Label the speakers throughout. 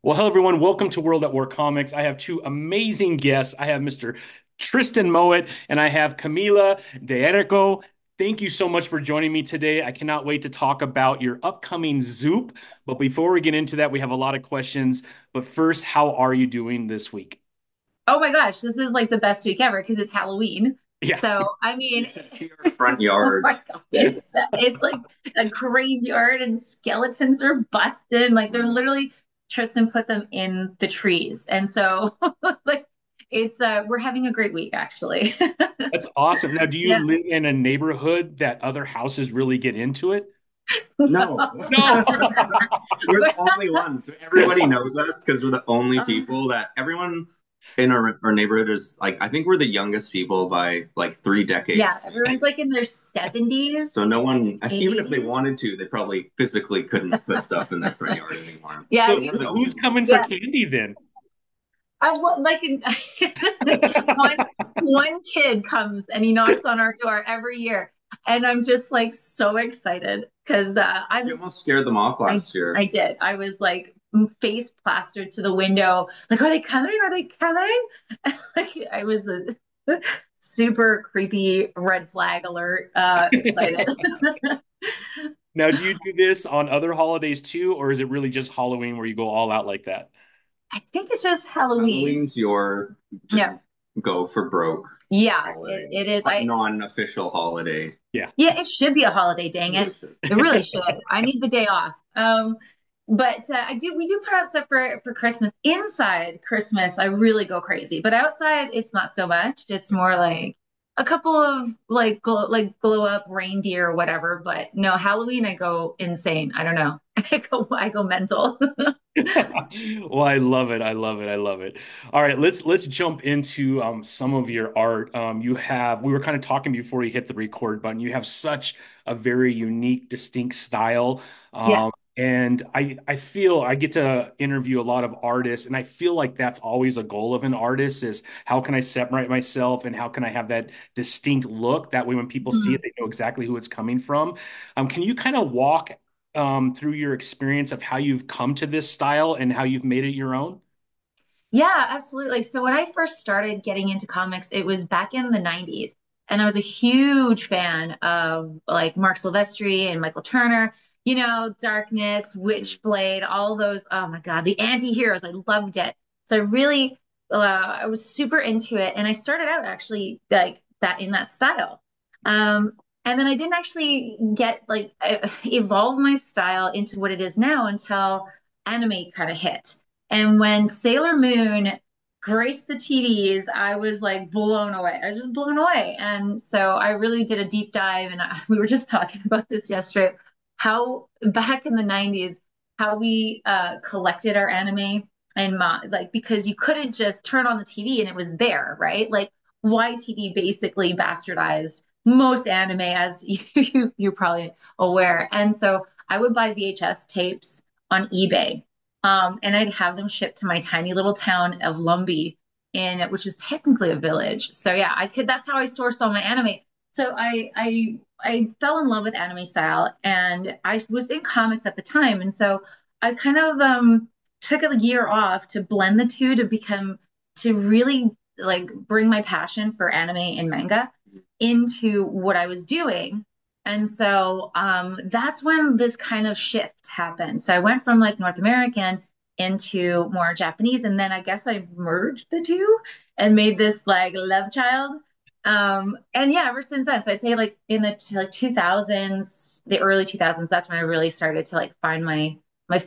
Speaker 1: Well, hello everyone. Welcome to World at War Comics. I have two amazing guests. I have Mr. Tristan Mowat and I have Camilla D'Errico. Thank you so much for joining me today. I cannot wait to talk about your upcoming Zoop. But before we get into that, we have a lot of questions. But first, how are you doing this week?
Speaker 2: Oh my gosh, this is like the best week ever because it's Halloween.
Speaker 1: Yeah.
Speaker 2: So, I
Speaker 3: You
Speaker 2: mean,
Speaker 3: should see our front
Speaker 2: oh
Speaker 3: yard.
Speaker 2: my God, it's like a graveyard and skeletons are busted. Like they're literally Tristan put them in the trees. And so like it's we're having a great week actually.
Speaker 1: That's awesome. Now, do you
Speaker 2: Yeah.
Speaker 1: live in a neighborhood that other houses really get into it?
Speaker 3: No,
Speaker 1: No.
Speaker 3: we're the only ones. Everybody knows us because we're the only people that everyone in our neighborhood is like, I think we're the youngest people by like 3 decades.
Speaker 2: Yeah, everyone's like in their 70s,
Speaker 3: So no one, even if they
Speaker 2: 80s.
Speaker 3: wanted to, they probably physically couldn't put stuff in their front yard anymore.
Speaker 2: Yeah,
Speaker 1: So
Speaker 2: we
Speaker 3: We're the only
Speaker 1: who's
Speaker 3: ones.
Speaker 1: coming for
Speaker 2: yeah.
Speaker 1: candy then?
Speaker 2: I want like one one kid comes and he knocks on our door every year, and I'm just like so excited because
Speaker 3: You almost scared them off
Speaker 2: I
Speaker 3: last year.
Speaker 2: I did. I was like face plastered to the window, like, are they coming? Are they coming? Like I was a super creepy red flag alert, excited.
Speaker 1: Now, do you do this on other holidays too, or is it really just Halloween where you go all out like that?
Speaker 2: I think it's just Halloween.
Speaker 3: Halloween's your just
Speaker 2: Yeah,
Speaker 3: go for broke
Speaker 2: yeah,
Speaker 3: holiday,
Speaker 2: it is. I
Speaker 3: non-official holiday.
Speaker 1: Yeah.
Speaker 2: Yeah, it should be a holiday, dang
Speaker 3: Really
Speaker 2: it.
Speaker 3: should.
Speaker 2: It really should. I need the day off. But we do put out stuff for Christmas. Inside Christmas, I really go crazy. But outside, it's not so much. It's more like a couple of like glow up reindeer or whatever. But no, Halloween, I go insane. I don't know. I go mental.
Speaker 1: Well, I love it. I love it. I love it. All right, let's jump into some of your art. We were kind of talking before you hit the record button. You have such a very unique, distinct style.
Speaker 2: Yeah.
Speaker 1: And I feel I get to interview a lot of artists, and I feel like that's always a goal of an artist is how can I separate myself and how can I have that distinct look? That way, when people see it,
Speaker 2: Mhm.
Speaker 1: they know exactly who it's coming from. Can you kind of walk through your experience of how you've come to this style and how you've made it your own?
Speaker 2: Yeah, absolutely. So when I first started getting into comics, it was back in the 90s. And I was a huge fan of like Mark Silvestri and Michael Turner, Darkness, Witchblade, all those. Oh my God, the anti-heroes. I loved it. So I was super into it. And I started out actually like that in that style. Um, and then I didn't actually get like evolve my style into what it is now until anime kind of hit. And when Sailor Moon graced the TVs, I was like blown away. I was just blown away. And so I really did a deep dive. And we were just talking about this yesterday, how back in the 90s, how we collected our anime and like, because you couldn't just turn on the TV and it was there, right? Like YTV basically bastardized most anime, as you're probably aware. And so I would buy VHS tapes on eBay, and I'd have them shipped to my tiny little town of Lumbee, which is technically a village. So yeah, I could. That's how I sourced all my anime. So I fell in love with anime style, and I was in comics at the time, and so I kind of took a year off to blend the two to really like bring my passion for anime and manga into what I was doing. And so that's when this kind of shift happened. So I went from like North American into more Japanese, and then I guess I merged the two and made this like love child. And yeah, ever since then, so I'd say like in the like 2000s, the early 2000s, that's when I really started to like find my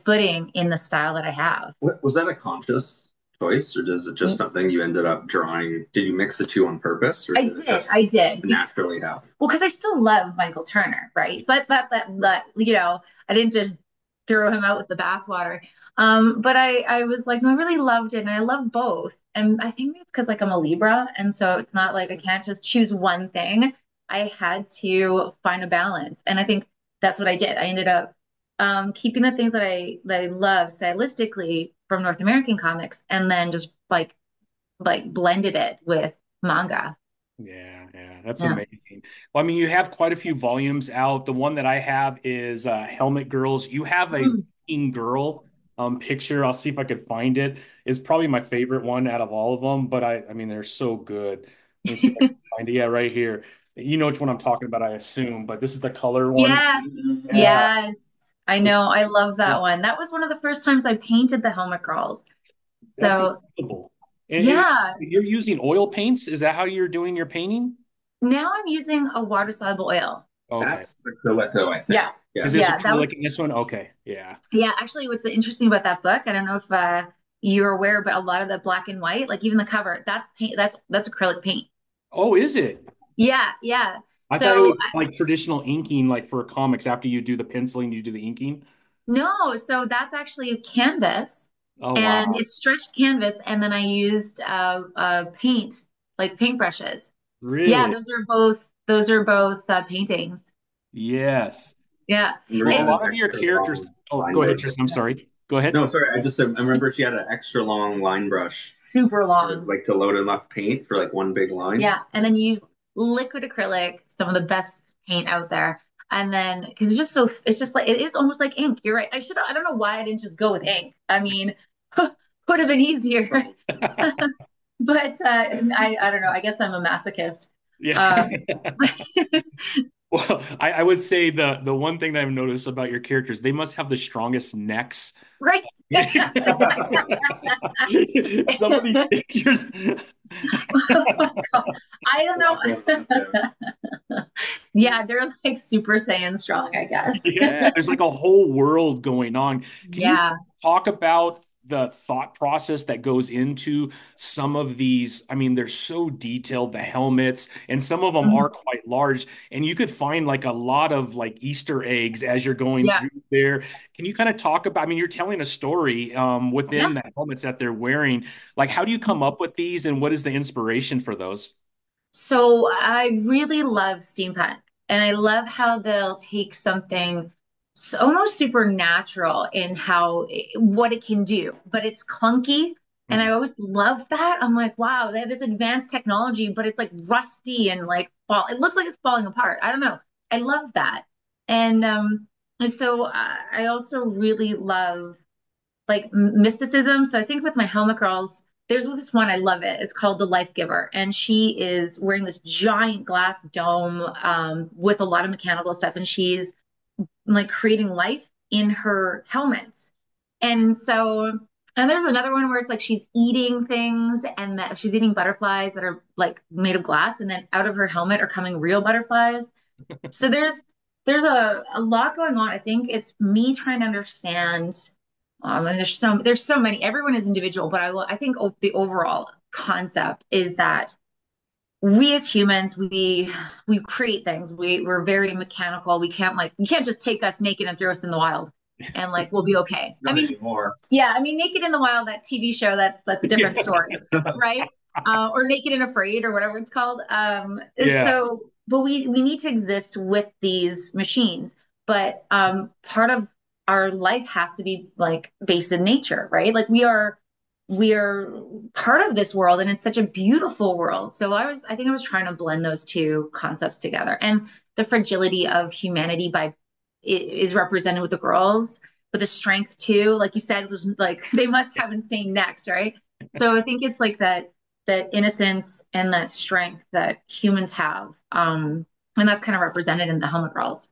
Speaker 2: footing in the style that I have.
Speaker 3: Was that a conscious choice, or is it just something you ended up drawing? Did you mix the two on purpose, or did it just
Speaker 2: I did.
Speaker 3: naturally happen?
Speaker 2: Well, because I still love Michael Turner, right? So that I didn't just throw him out with the bathwater. But I was like, no, I really loved it, and I love both. And I think it's because like I'm a Libra, and so it's not like I can't just choose one thing. I had to find a balance, and I think that's what I did. I ended up keeping the things that I love stylistically from North American comics, and then just like blended it with manga.
Speaker 1: Yeah, yeah, that's
Speaker 2: Yeah.
Speaker 1: amazing. Well, I mean, you have quite a few volumes out. The one that I have is Helmet Girls. You have a
Speaker 2: Mm.
Speaker 1: teen girl picture. I'll see if I could find it. It's probably my favorite one out of all of them, but I mean, they're so good. Let me see if I can find it. Yeah, right here. You know which one I'm talking about, I assume, but this is the color one.
Speaker 2: Yeah.
Speaker 1: Yeah,
Speaker 2: Yes. I
Speaker 1: it's
Speaker 2: know. I love that
Speaker 1: cool.
Speaker 2: one. That was one of the first times I painted the helmet girls.
Speaker 1: That's
Speaker 2: So,
Speaker 1: incredible. And
Speaker 2: yeah.
Speaker 1: you're using oil paints? Is that how you're doing your painting?
Speaker 2: Now I'm using a water-soluble oil.
Speaker 1: Okay.
Speaker 3: That's acrylico, I think.
Speaker 2: Yeah.
Speaker 3: Yeah.
Speaker 1: Is this
Speaker 2: Yeah, that was
Speaker 1: acrylic in this one? Okay. Yeah.
Speaker 2: yeah, actually what's interesting about that book, I don't know if you're aware, but a lot of the black and white, like even the cover, that's paint that's acrylic paint.
Speaker 1: Oh, is it?
Speaker 2: Yeah, yeah.
Speaker 1: I thought it
Speaker 2: So
Speaker 1: was like traditional inking, like for comics. After you do the penciling, you do the inking.
Speaker 2: no, so that's actually canvas
Speaker 1: Oh,
Speaker 2: and
Speaker 1: wow.
Speaker 2: it's stretched canvas and then I used paint, like paintbrushes. Yeah,
Speaker 1: Really?
Speaker 2: those are both paintings.
Speaker 1: Yes.
Speaker 2: Yeah.
Speaker 3: Remember
Speaker 1: Well,
Speaker 3: she
Speaker 1: a
Speaker 3: had
Speaker 2: And
Speaker 3: an
Speaker 1: lot of your
Speaker 3: extra
Speaker 1: characters.
Speaker 3: long
Speaker 1: Oh,
Speaker 3: line
Speaker 1: go ahead,
Speaker 3: brush.
Speaker 1: Tristan. I'm sorry. Go ahead.
Speaker 3: No, sorry. I remember she had an extra long line brush
Speaker 2: super
Speaker 3: for
Speaker 2: long.
Speaker 3: like to load enough paint for like one big line.
Speaker 2: Yeah, and then you use liquid acrylic, some of the best paint out there. And then because it's just like it is almost like ink. You're right. I don't know why I didn't just go with ink. I mean, would have been easier. But I don't know. I guess I'm a masochist.
Speaker 1: Yeah.
Speaker 2: Um,
Speaker 1: Well, I would say the one thing that I've noticed about your characters, they must have the strongest necks.
Speaker 2: right.
Speaker 1: Some of these pictures.
Speaker 2: Oh my God. I don't
Speaker 3: A lot going on there.
Speaker 2: know. Yeah, they're like Super Saiyan strong, I guess.
Speaker 1: Yeah, there's like a whole world going on. Can you
Speaker 2: Yeah.
Speaker 1: talk about the thought process that goes into some of these? I mean, they're so detailed, the helmets, and some of them are
Speaker 2: Mhm.
Speaker 1: quite large, and you could find like a lot of like Easter eggs as you're going
Speaker 2: Yeah.
Speaker 1: through there. Can you kind of talk about, I mean, you're telling a story
Speaker 2: Yeah.
Speaker 1: within the helmets that they're wearing. Like, how do you come up with these, and what is the inspiration for those?
Speaker 2: So I really love steampunk, and I love how they'll take something almost supernatural in what it can do, but it's clunky. And I
Speaker 1: Mhm.
Speaker 2: always love that. I'm like, wow, they have this advanced technology, but it's like rusty and like fall. It looks like it's falling apart. I don't know. I love that. And so I also really love like mysticism. So I think with my Helmet Girls, there's this one I love it. It's called the Life Giver, and she is wearing this giant glass dome with a lot of mechanical stuff, and she's like creating life in her helmets. And so, and there's another one where it's like she's eating things, and that she's eating butterflies that are like made of glass, and then out of her helmet are coming real butterflies. So there's a lot going on. I think it's me trying to understand. And there's so many. Everyone is individual, but I think the overall concept is that we as humans we create things. We're very mechanical. You can't just take us naked and throw us in the wild and like we'll be okay. I
Speaker 3: Not
Speaker 2: mean,
Speaker 3: anymore.
Speaker 2: yeah, I mean, Naked in the Wild, that TV show, that's a different story, right? Or Naked and Afraid, or whatever it's called.
Speaker 1: Yeah.
Speaker 2: But we need to exist with these machines. But part of our life has to be like based in nature, right? Like we are part of this world, and it's such a beautiful world. So I think I was trying to blend those two concepts together, and the fragility of humanity is represented with the girls, but the strength too, like you said, was like they must have insane necks, right? So I think it's like that innocence and that strength that humans have. And that's kind of represented in the Helmet Girls.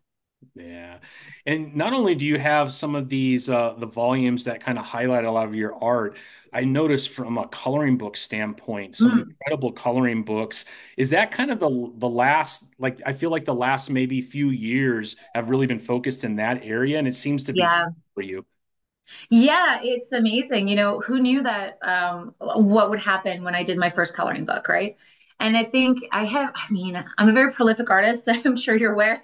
Speaker 1: Yeah. And not only do you have some of these the volumes that kind of highlight a lot of your art, I noticed from a coloring book standpoint, some
Speaker 2: Mm,
Speaker 1: incredible coloring books. Is that kind of the last, like I feel like the last maybe few years have really been focused in that area, and it seems to be huge
Speaker 2: yeah.
Speaker 1: for you.
Speaker 2: Yeah, it's amazing. Who knew that what would happen when I did my first coloring book, right? And I mean, I'm a very prolific artist. I'm sure you're aware.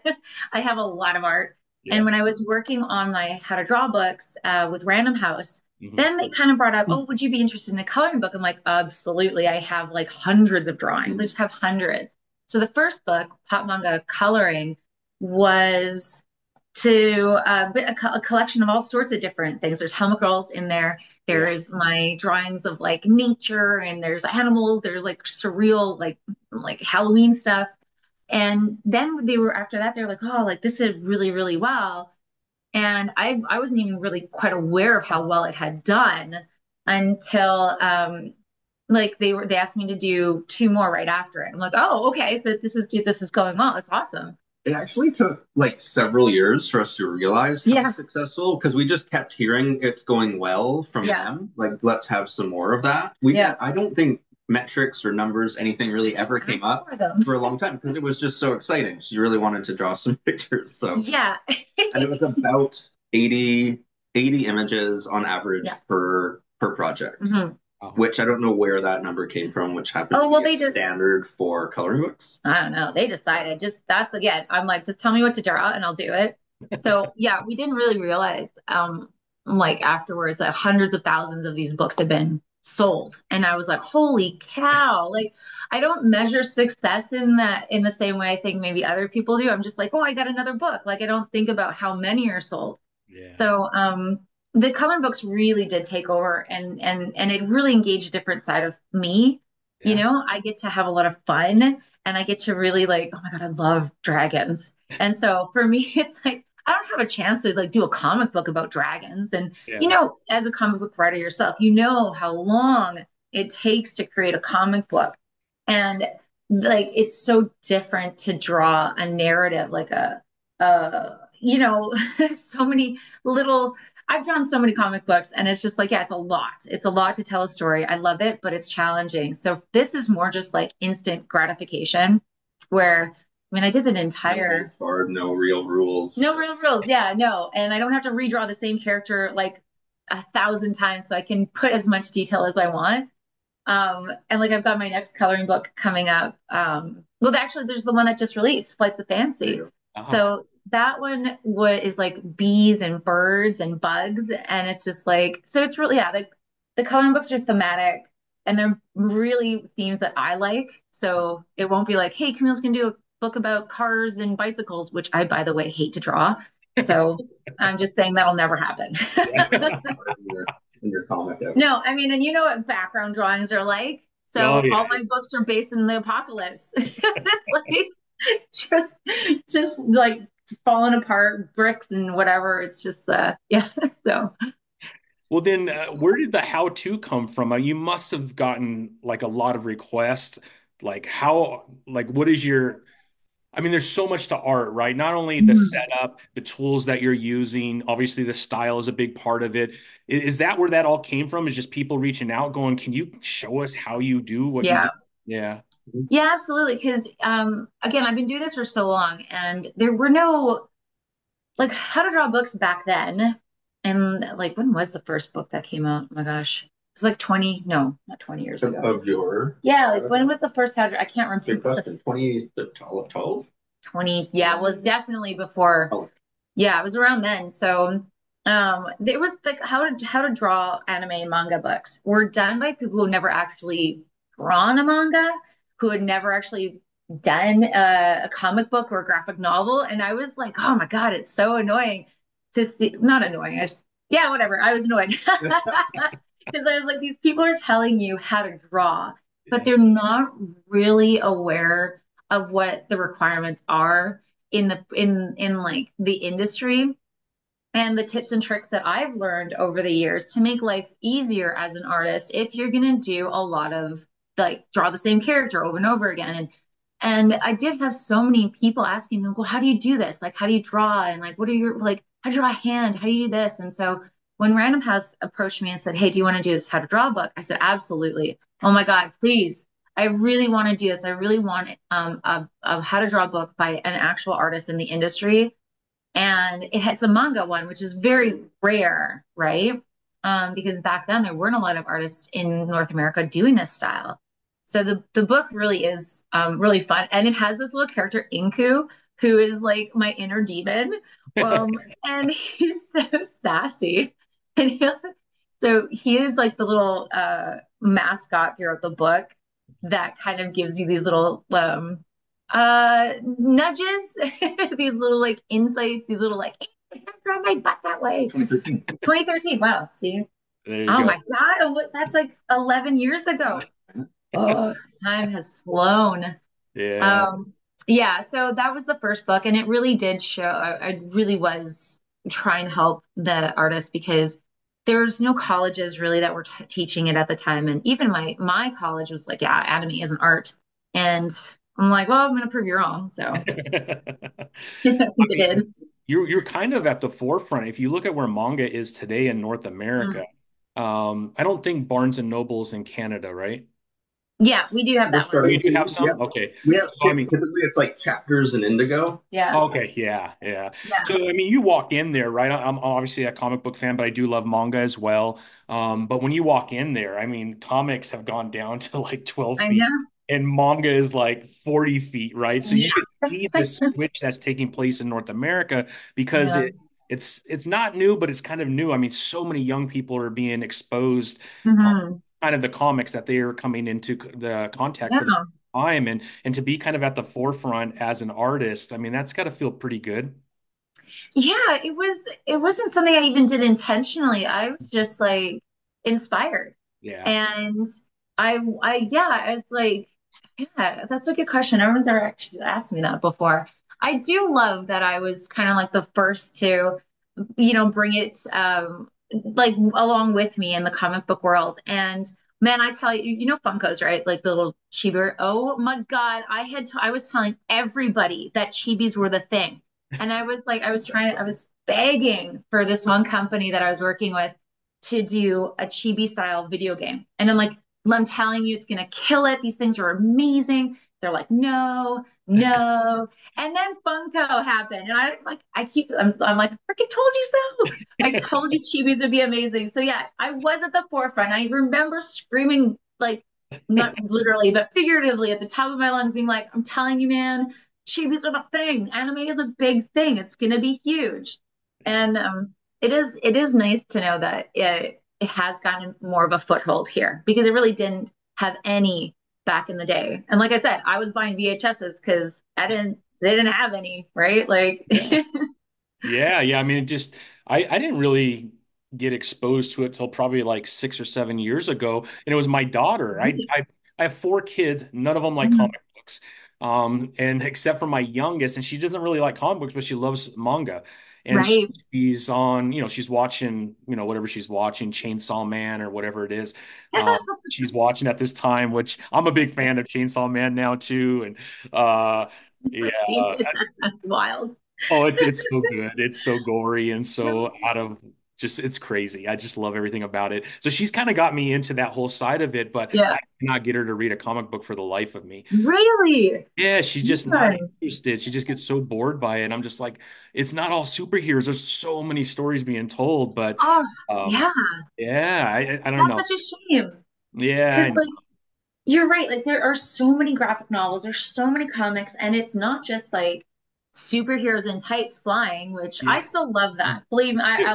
Speaker 2: I have a lot of art. And
Speaker 1: Yeah.
Speaker 2: when I was working on my how to draw books with Random House,
Speaker 1: Mhm.
Speaker 2: then they kind of brought up, oh, would you be interested in a coloring book? I'm like, absolutely. I have like hundreds of drawings. I just have hundreds. So the first book, Pop Manga Coloring, was to a collection of all sorts of different things. There's helmet girls in there.
Speaker 1: Yeah.
Speaker 2: There's my drawings of like nature, and there's animals. There's like surreal, like Halloween stuff. And then they were after that, they're like, oh, like this is really, really wow. And I wasn't even really quite aware of how well it had done until like they asked me to do two more right after it. I'm like, oh, okay, so this is going on. It's awesome.
Speaker 3: It actually took like several years for us to realize how
Speaker 2: Yeah,
Speaker 3: successful because we just kept hearing it's going well from
Speaker 2: yeah,
Speaker 3: them. Like, let's have some more of that.
Speaker 2: yeah.
Speaker 3: I don't think metrics or numbers, anything really
Speaker 2: To
Speaker 3: ever came
Speaker 2: ask
Speaker 3: up
Speaker 2: for them.
Speaker 3: for a long time because it was just so exciting. She really wanted to draw some pictures. So,
Speaker 2: Yeah.
Speaker 3: and it was about 80 images on average
Speaker 2: Yeah.
Speaker 3: per project,
Speaker 2: Mhm.
Speaker 1: Oh,
Speaker 3: which I don't know where that number came from, which happened to
Speaker 2: Oh, well,
Speaker 3: be a
Speaker 2: they just,
Speaker 3: standard for coloring books.
Speaker 2: I don't know. They decided just that's again, I'm like, just tell me what to draw and I'll do it. So yeah, we didn't really realize like afterwards that hundreds of thousands of these books had been sold. And I was like, holy cow. Like I don't measure success in that in the same way I think maybe other people do. I'm just like, oh, I got another book. Like I don't think about how many are sold.
Speaker 1: yeah.
Speaker 2: So the coloring books really did take over and it really engaged a different side of me. You
Speaker 1: Yeah.
Speaker 2: know, I get to have a lot of fun and I get to really like, oh my God, I love dragons. And so for me, it's like I don't have a chance to like do a comic book about dragons. And you
Speaker 1: Yeah.
Speaker 2: know, as a comic book writer yourself, you know how long it takes to create a comic book. And like it's so different to draw a narrative like you know, so many little I've drawn so many comic books and it's just like, yeah, it's a lot. It's a lot to tell a story. I love it, but it's challenging. So this is more just like instant gratification where I mean, I did an
Speaker 3: No
Speaker 2: entire
Speaker 3: holds barred, no real rules.
Speaker 2: no real rules. Yeah, no. And I don't have to redraw the same character like a thousand times so I can put as much detail as I want. And like I've got my next coloring book coming up. Well, actually, there's the one that just released, Flights of Fancy.
Speaker 1: Oh,
Speaker 2: So that one is like bees and birds and bugs, and it's just like so. It's really yeah. The coloring books are thematic, and they're really themes that I like. So it won't be like, hey, Camille's gonna do a book about cars and bicycles, which I, by the way, hate to draw. So I'm just saying that'll never happen.
Speaker 3: In your comic ever.
Speaker 2: No, I mean, and you know what background drawings are like.
Speaker 1: oh
Speaker 2: So all
Speaker 1: yeah.
Speaker 2: my books are based in the apocalypse. It's like just just like falling apart, bricks and whatever. It's just yeah. So
Speaker 1: Well, then, where did the how-to come from? You must have gotten like a lot of requests. Like how, like what is your, I mean, there's so much to art, right? Not only the
Speaker 2: mhm.
Speaker 1: setup, the tools that you're using, obviously the style is a big part of it. Is that where that all came from? Is just people reaching out going, can you show us how you do what you do?
Speaker 2: Yeah.
Speaker 1: Yeah.
Speaker 2: Yeah, absolutely. Because again, I've been doing this for so long and there were no like how to draw books back then. And like when was the first book that came out? Oh my gosh. It was like 20, no, not 20 years ago.
Speaker 3: Of your
Speaker 2: Yeah, like when was the first how to, I can't
Speaker 3: good
Speaker 2: remember.
Speaker 3: question. 2012?
Speaker 2: 20, yeah, it was definitely before.
Speaker 3: Oh,
Speaker 2: Yeah, it was around then. So there was like how to draw anime and manga books were done by people who never actually drawn a manga, who had never actually done a comic book or a graphic novel. And I was like, oh my God, it's so annoying to see, not annoying. Yeah, whatever. I was annoyed because I was like, these people are telling you how to draw, but
Speaker 1: Yeah.
Speaker 2: they're not really aware of what the requirements are in the in like the industry and the tips and tricks that I've learned over the years to make life easier as an artist if you're going to do a lot of like draw the same character over and over again and I did have so many people asking me, well, how do you do this? Like, how do you draw? And like, what are your, like, how do you draw a hand? How do you do this? And so when Random House approached me and said, hey, do you want to do this how to draw book? I said, absolutely. Oh my God, please. I really want to do this. I really want a how to draw book by an actual artist in the industry. And it's a manga one, which is very rare, right? Because back then there weren't a lot of artists in North America doing this style. So the book really is really fun, and it has this little character Inku, who is like my inner demon, and he's so sassy, and so he is like the little mascot here of the book that kind of gives you these little nudges, these little like insights, these little like, hey, I draw my butt that way.
Speaker 3: 2013.
Speaker 2: 2013. Wow. See,
Speaker 1: There you
Speaker 2: oh
Speaker 1: go.
Speaker 2: my God. That's like 11 years ago. Oh, time has flown.
Speaker 1: Yeah.
Speaker 2: Um, yeah. So that was the first book, and it really did show, I really was. try and help the artists because there's no colleges really that were t teaching it at the time. And even my college was like, yeah, anime is an art. And I'm like, well, I'm gonna prove you wrong. So
Speaker 1: I
Speaker 2: I think it
Speaker 1: mean,
Speaker 2: did.
Speaker 1: you're kind of at the forefront. If you look at where manga is today in North America,
Speaker 2: Mm.
Speaker 1: I don't think Barnes and Noble's in Canada, right?
Speaker 2: Yeah, we do have
Speaker 3: We're
Speaker 2: that one.
Speaker 1: Oh,
Speaker 3: starting
Speaker 1: you do have
Speaker 3: to,
Speaker 1: some?
Speaker 3: yes.
Speaker 1: Okay.
Speaker 3: We have
Speaker 1: So I mean,
Speaker 3: typically it's like chapters in Indigo.
Speaker 2: Yeah.
Speaker 1: okay, yeah, yeah.
Speaker 2: Yeah.
Speaker 1: So I mean, you walk in there, right? I'm obviously a comic book fan, but I do love manga as well. But when you walk in there, I mean, comics have gone down to like 12
Speaker 2: I
Speaker 1: feet,
Speaker 2: know.
Speaker 1: and manga is like 40 feet, right? So you can
Speaker 2: Yeah.
Speaker 1: see the switch that's taking place in North America because
Speaker 2: Yeah.
Speaker 1: it's not new, but it's kind of new. I mean, so many young people are being exposed,
Speaker 2: Hmm.
Speaker 1: kind of the comics that they are coming into the contact for the
Speaker 2: Yeah.
Speaker 1: time, and to be kind of at the forefront as an artist, I mean, that's got to feel pretty good.
Speaker 2: Yeah, it wasn't something I even did intentionally. I was just like inspired.
Speaker 1: Yeah.
Speaker 2: And yeah, I was like, yeah, that's a good question. No one's ever actually asked me that before. I do love that I was kind of like the first to, bring it like along with me in the comic book world. And man, I tell you, you know Funkos, right? Like the little chibi. Oh my God, I was telling everybody that chibis were the thing. And I was like, I was begging for this one company that I was working with to do a chibi style video game. And I'm like, I'm telling you, it's gonna kill it. These things are amazing. They're like, no, no. And then Funko happened. And I'm like, I freaking told you so. I told you chibis would be amazing. So yeah, I was at the forefront. I remember screaming, like, not literally, but figuratively at the top of my lungs, being like, I'm telling you, man, chibis are a thing. Anime is a big thing. It's gonna be huge. And it is nice to know that it has gotten more of a foothold here because it really didn't have any back in the day. And like I said, I was buying VHSs because they didn't have any, right? Like
Speaker 1: Yeah. Yeah, yeah. I mean, it just I didn't really get exposed to it till probably like 6 or 7 years ago, and it was my daughter. I have four kids, none of them like
Speaker 2: Mhm.
Speaker 1: comic books, and except for my youngest, and she doesn't really like comic books, but she loves manga, and so
Speaker 2: Right.
Speaker 1: she's on, she's watching, whatever she's watching, Chainsaw Man or whatever it is. She's watching at this time, which I'm a big fan of Chainsaw Man now too, and yeah.
Speaker 2: See, that's wild.
Speaker 1: Oh, it's so good. It's so gory and so out of just it's crazy. I just love everything about it. So she's kind of got me into that whole side of it, but
Speaker 2: Yeah.
Speaker 1: I cannot get her to read a comic book for the life of me.
Speaker 2: Really?
Speaker 1: Yeah, she's just not
Speaker 2: Man.
Speaker 1: interested. She just gets so bored by it. I'm just like, it's not all superheroes. There's so many stories being told, but
Speaker 2: Oh,
Speaker 1: um,
Speaker 2: yeah.
Speaker 1: yeah, I don't
Speaker 2: That's
Speaker 1: know.
Speaker 2: such a shame.
Speaker 1: Yeah, I
Speaker 2: Because
Speaker 1: know.
Speaker 2: like you're right. Like there are so many graphic novels, there's so many comics, and it's not just like superheroes in tights flying, which I
Speaker 1: Yeah.
Speaker 2: still love that. Believe me, I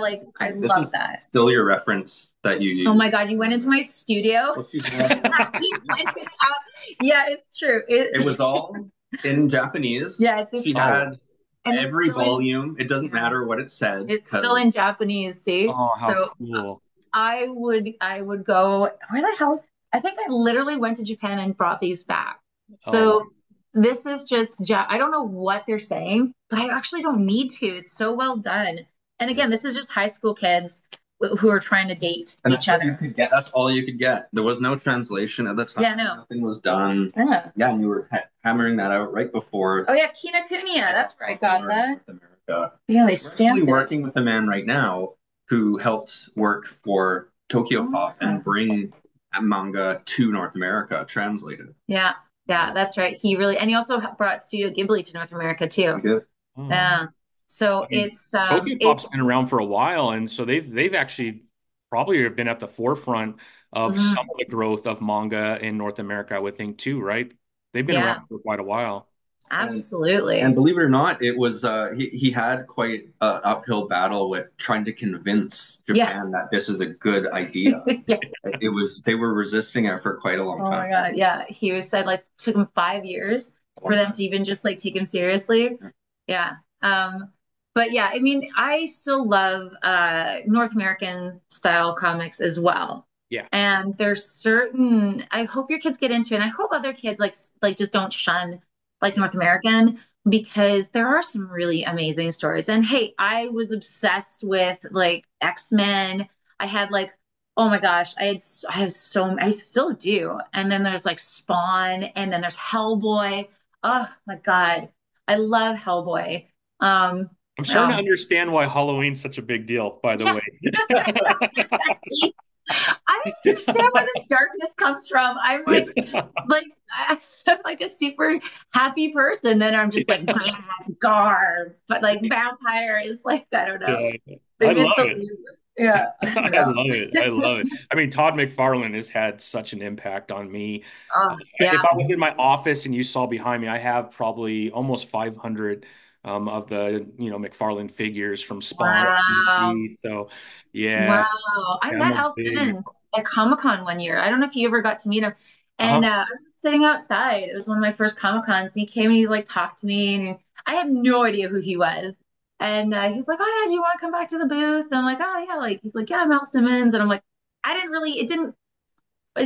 Speaker 3: This
Speaker 2: love
Speaker 3: is
Speaker 2: that.
Speaker 3: still your reference that you
Speaker 2: Oh my
Speaker 3: use.
Speaker 2: God, you went into my studio.
Speaker 3: Well, she had,
Speaker 2: You pointed out. Yeah, it's true.
Speaker 3: it was all in Japanese.
Speaker 2: Yeah, it's
Speaker 3: She
Speaker 1: Oh,
Speaker 3: had
Speaker 2: and it's
Speaker 3: every
Speaker 2: still in
Speaker 3: volume. It doesn't
Speaker 2: yeah,
Speaker 3: matter what it said
Speaker 2: it's still in
Speaker 3: because
Speaker 2: Japanese, see?
Speaker 1: oh, how
Speaker 2: So
Speaker 1: cool.
Speaker 2: I would go, where the hell? I think I literally went to Japan and brought these back.
Speaker 1: Oh my.
Speaker 2: So this is just, I don't know what they're saying, but I actually don't need to. It's so well done. And
Speaker 1: Yeah.
Speaker 2: again, this is just high school kids who are trying to date
Speaker 3: and
Speaker 2: each
Speaker 3: that's what you
Speaker 2: other.
Speaker 3: could get. That's all you could get. There was no translation at the time.
Speaker 2: Yeah, no.
Speaker 3: Nothing was done.
Speaker 2: Yeah.
Speaker 3: Yeah, and you were hammering that out right before
Speaker 2: Oh yeah, Kinokuniya. That's where I got that.
Speaker 3: North America.
Speaker 2: Yeah, they
Speaker 3: We're actually
Speaker 2: stamped it.
Speaker 3: working with a man right now who helped work for Tokyo Pop and
Speaker 2: Oh.
Speaker 3: bring a manga to North America translated.
Speaker 2: Yeah, yeah,
Speaker 3: Yeah,
Speaker 2: that's right. He really, and he also brought Studio Ghibli to North America
Speaker 3: we
Speaker 2: too.
Speaker 3: did.
Speaker 1: Oh.
Speaker 2: Yeah. So
Speaker 1: I mean, Tokyo
Speaker 2: it's
Speaker 1: Pop's been around for a while, and so they've actually probably been at the forefront of some
Speaker 2: mhm,
Speaker 1: of the growth of manga in North America, I would think too, right? They've been
Speaker 2: yeah,
Speaker 1: around for quite a while.
Speaker 3: And
Speaker 2: absolutely.
Speaker 3: believe it or not, it was he had quite an uphill battle with trying to convince
Speaker 2: Yeah.
Speaker 3: Japan that this is a good idea.
Speaker 2: Yeah.
Speaker 3: It was they were resisting it for quite a long
Speaker 2: Oh
Speaker 3: time.
Speaker 2: my God. Yeah. He was said like took him 5 years
Speaker 3: A
Speaker 2: for
Speaker 3: long
Speaker 2: them
Speaker 3: time.
Speaker 2: to even just like take him seriously. Yeah. But yeah, I mean, I still love North American style comics as well.
Speaker 1: Yeah.
Speaker 2: And there's certain I hope your kids get into it, and I hope other kids like just don't shun like North American. because there are some really amazing stories. And hey, I was obsessed with like X-Men. I had like, oh my gosh, I have so I still do. And then there's like Spawn, and then there's Hellboy. Oh my God. I love Hellboy. Um,
Speaker 1: I'm starting to
Speaker 2: oh,
Speaker 1: understand why Halloween's such a big deal, by the
Speaker 2: yeah.
Speaker 1: way.
Speaker 2: Geez, I don't understand where this darkness comes from. I'm like I'm like a super happy person. Then I'm just like bad garb, but like vampire is like I don't know.
Speaker 1: Yeah, I
Speaker 2: Maybe
Speaker 1: love
Speaker 2: it's the
Speaker 1: it.
Speaker 2: leaves. Yeah, I don't
Speaker 1: I
Speaker 2: know.
Speaker 1: love it. I love it. I mean, Todd McFarlane has had such an impact on me.
Speaker 2: Oh
Speaker 1: If
Speaker 2: yeah.
Speaker 1: I was in my office and you saw behind me, I have probably almost 500 of the, McFarlane figures from Spawn.
Speaker 2: Wow.
Speaker 1: So, yeah,
Speaker 2: Wow. I
Speaker 1: I'm
Speaker 2: met
Speaker 1: a
Speaker 2: Al
Speaker 1: big.
Speaker 2: Simmons at Comic-Con one year. I don't know if you ever got to meet him. And
Speaker 1: Uh-huh.
Speaker 2: I was just sitting outside. It was one of my first Comic-Cons. And he came and he like talked to me and I had no idea who he was. And he's like, "Oh yeah, do you want to come back to the booth?" And I'm like, "Oh yeah." Like he's like, "Yeah, I'm Al Simmons." And I'm like, I didn't really it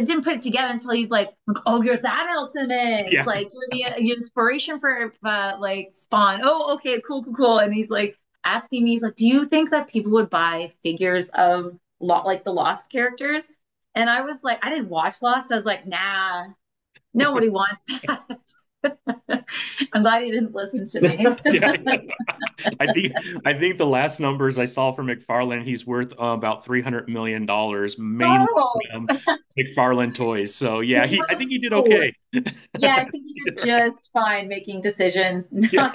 Speaker 2: didn't put it together until he's like, "Oh, you're that Al Simmons.
Speaker 1: Yeah.
Speaker 2: Like you're the inspiration for like Spawn." Oh, okay, cool, cool, cool. And he's like asking me, he's like, "Do you think that people would buy figures of like the Lost characters?" And I was like, I didn't watch Lost. I was like, nah, nobody wants that. I'm glad he didn't listen to me.
Speaker 1: Yeah. I think the last numbers I saw for McFarlane, he's worth about $300 million, mainly
Speaker 2: Gross.
Speaker 1: from McFarlane toys. So yeah, I think he did
Speaker 2: Wow.
Speaker 1: okay.
Speaker 2: Yeah, I think he did just fine making decisions.
Speaker 1: Yeah,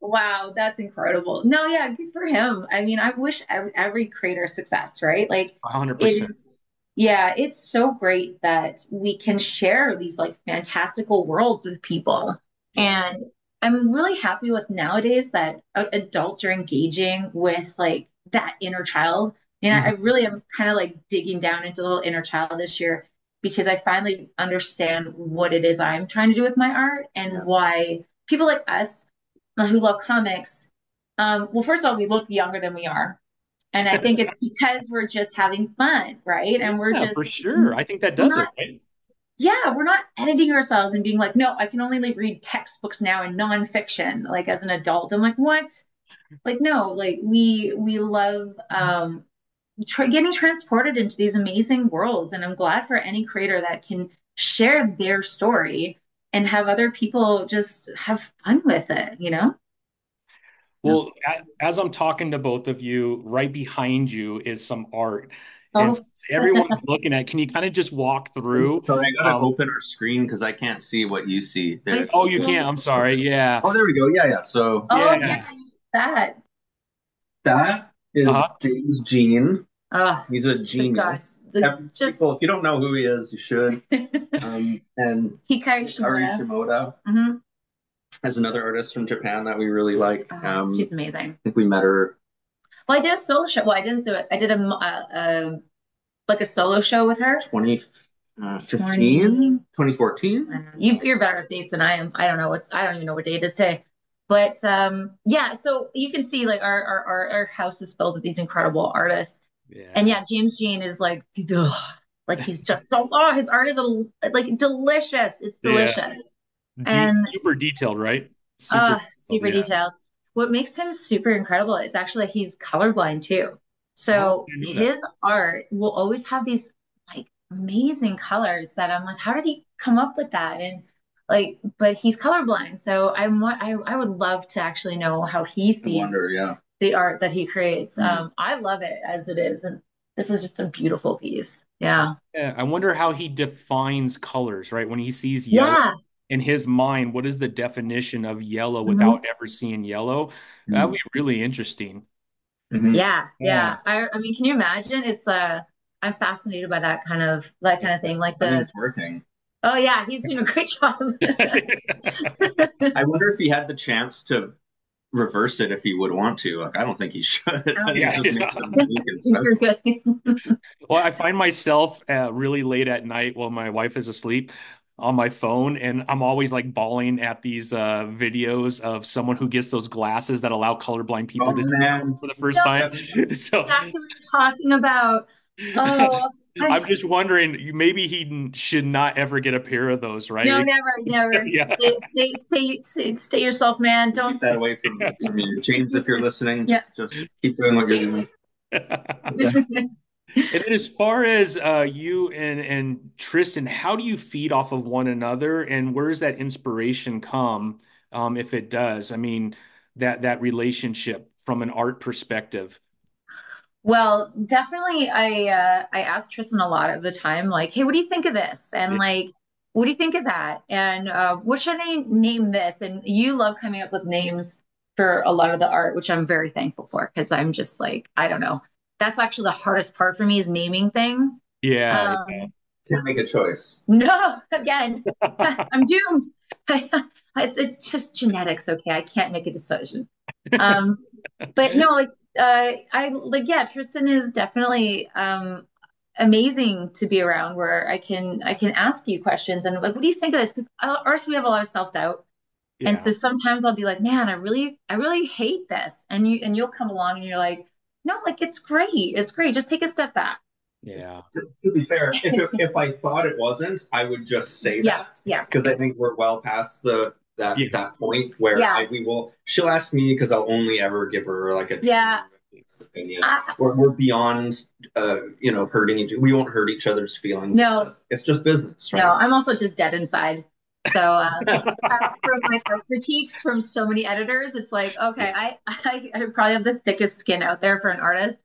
Speaker 2: Wow, that's incredible. No, yeah, good for him. I mean, I wish every creator success, right? Like it
Speaker 1: 100%.
Speaker 2: is, yeah, it's so great that we can share these like fantastical worlds with people.
Speaker 1: Yeah.
Speaker 2: And I'm really happy with nowadays that adults are engaging with like that inner child. And I
Speaker 1: Mhm.
Speaker 2: really am kind of like digging down into the little inner child this year because I finally understand what it is I'm trying to do with my art and
Speaker 3: Yeah.
Speaker 2: why people like us who love comics, well, first of all, we look younger than we are. And I think it's because we're just having fun, right? And we're
Speaker 1: Yeah, for
Speaker 2: just,
Speaker 1: sure. I think that
Speaker 2: we're
Speaker 1: does
Speaker 2: not,
Speaker 1: it, right?
Speaker 2: yeah, we're not editing ourselves and being like, no, I can only like, read textbooks now and nonfiction, like as an adult. I'm like, what? Like, no, like we love getting transported into these amazing worlds. And I'm glad for any creator that can share their story and have other people just have fun with it, you know?
Speaker 3: Yeah.
Speaker 1: Well, as I'm talking to both of you, right behind you is some art. And
Speaker 2: Oh,
Speaker 1: since everyone's looking at, can you kind of just walk through?
Speaker 3: Sorry, I gotta
Speaker 1: Um,
Speaker 3: open our screen because I can't see what you see
Speaker 2: I
Speaker 3: there.
Speaker 1: oh,
Speaker 2: see
Speaker 1: you can't. I'm
Speaker 2: yours.
Speaker 1: sorry. Yeah.
Speaker 3: Oh, there we go. Yeah, yeah. So
Speaker 2: Oh, yeah,
Speaker 1: Yeah.
Speaker 2: that.
Speaker 3: that is
Speaker 1: Uh-huh.
Speaker 3: James Jean.
Speaker 2: Oh,
Speaker 3: He's a
Speaker 2: the God,
Speaker 3: genius.
Speaker 2: the just
Speaker 3: People, if you don't know who he is, you should. And
Speaker 2: Hikaru
Speaker 3: Ari
Speaker 2: Shimura.
Speaker 3: Shimoda
Speaker 2: Hmm.
Speaker 3: is another artist from Japan that we really like.
Speaker 2: Oh, she's amazing.
Speaker 3: I think we met her
Speaker 2: Well, I did a solo show. Well, I didn't do it. I did a like a solo show with her.
Speaker 3: 2015,
Speaker 2: 20,
Speaker 3: 2014.
Speaker 2: you're better at dates than I am. I don't even know what date it is today. But yeah, so you can see like our house is filled with these incredible artists. And
Speaker 1: Yeah.
Speaker 2: yeah, James Jean is like he's just oh his art is like delicious. It's
Speaker 1: Yeah.
Speaker 2: delicious. And
Speaker 1: Super detailed, right? Super detailed.
Speaker 2: super
Speaker 1: Yeah.
Speaker 2: detailed. What makes him super incredible is actually he's colorblind too.
Speaker 1: Oh,
Speaker 2: So
Speaker 1: I didn't know that.
Speaker 2: his art will always have these like amazing colors that I'm like, how did he come up with that? And like, but he's colorblind. So I would love to actually know how he
Speaker 3: I
Speaker 2: sees
Speaker 3: wonder, yeah.
Speaker 2: the art that he creates.
Speaker 3: Mm.
Speaker 2: I love it as it is. And this is just a beautiful piece. Yeah.
Speaker 1: Yeah. I wonder how he defines colors, right? When he sees yellow
Speaker 2: Yeah.
Speaker 1: in his mind, what is the definition of yellow
Speaker 2: Mhm.
Speaker 1: without ever seeing yellow? That would
Speaker 3: Mm.
Speaker 1: be really interesting.
Speaker 3: Hmm.
Speaker 2: Yeah,
Speaker 1: Yeah.
Speaker 2: yeah. I mean, can you imagine? I'm fascinated by that kind of thing. Like
Speaker 3: I think
Speaker 2: the
Speaker 3: it's working.
Speaker 2: oh yeah, he's doing a great job.
Speaker 3: I wonder if he had the chance to reverse it if he would want to. Like, I don't think he should.
Speaker 2: I
Speaker 3: I
Speaker 2: don't
Speaker 3: think
Speaker 2: think
Speaker 1: Yeah.
Speaker 3: just make some
Speaker 2: I
Speaker 3: unique and
Speaker 2: think
Speaker 3: special.
Speaker 2: you're good.
Speaker 1: Well, I find myself really late at night while my wife is asleep on my phone, and I'm always like bawling at these videos of someone who gets those glasses that allow colorblind
Speaker 3: Oh
Speaker 1: people to see
Speaker 3: man.
Speaker 1: for the first
Speaker 2: No,
Speaker 1: time.
Speaker 3: Yep.
Speaker 1: So,
Speaker 2: exactly what you're talking about. Oh,
Speaker 1: I'm
Speaker 2: I
Speaker 1: just wondering, maybe he should not ever get a pair of those,
Speaker 2: no,
Speaker 1: right?
Speaker 2: never, never.
Speaker 1: Yeah.
Speaker 2: Stay yourself, man.
Speaker 3: Keep
Speaker 2: Don't.
Speaker 3: that away from you, James. If you're listening,
Speaker 2: Yeah.
Speaker 3: just keep doing what you're
Speaker 2: Stay.
Speaker 3: doing.
Speaker 1: And then as far as you and Tristan, how do you feed off of one another, and where does that inspiration come, if it does? I mean, that relationship from an art perspective.
Speaker 2: Well, definitely I ask Tristan a lot of the time, like, hey, what do you think of this? And
Speaker 1: Yeah.
Speaker 2: like, what do you think of that? And what should I name this? And you love coming up with names for a lot of the art, which I'm very thankful for because I'm just like, I don't know. That's actually the hardest part for me is naming things.
Speaker 1: Yeah.
Speaker 2: Um,
Speaker 3: Can't make a choice.
Speaker 2: no, again, I'm doomed. It's just genetics, okay? I can't make a decision. Um, but no, like I like yeah, Tristan is definitely amazing to be around where I can ask you questions and like, what do you think of this? Because ours we have a lot of self-doubt. And
Speaker 1: Yeah.
Speaker 2: so sometimes I'll be like, man, I really hate this. And you'll come along and you're like, no, like it's great. It's great. Just take a step back.
Speaker 1: Yeah.
Speaker 3: To be fair, if I thought it wasn't, I would just say that
Speaker 2: Yes, yes.
Speaker 3: because I think we're well past the
Speaker 1: Yeah.
Speaker 3: that point where
Speaker 2: Yeah,
Speaker 3: we will. She'll ask me because I'll only ever give her like a
Speaker 2: yeah.
Speaker 3: true opinion.
Speaker 2: I,
Speaker 3: We're beyond, hurting each. We won't hurt each other's feelings.
Speaker 2: no,
Speaker 3: It's just business,
Speaker 2: no,
Speaker 3: right?
Speaker 2: I'm also just dead inside. So from like the critiques from so many editors, it's like, okay, I probably have the thickest skin out there for an artist.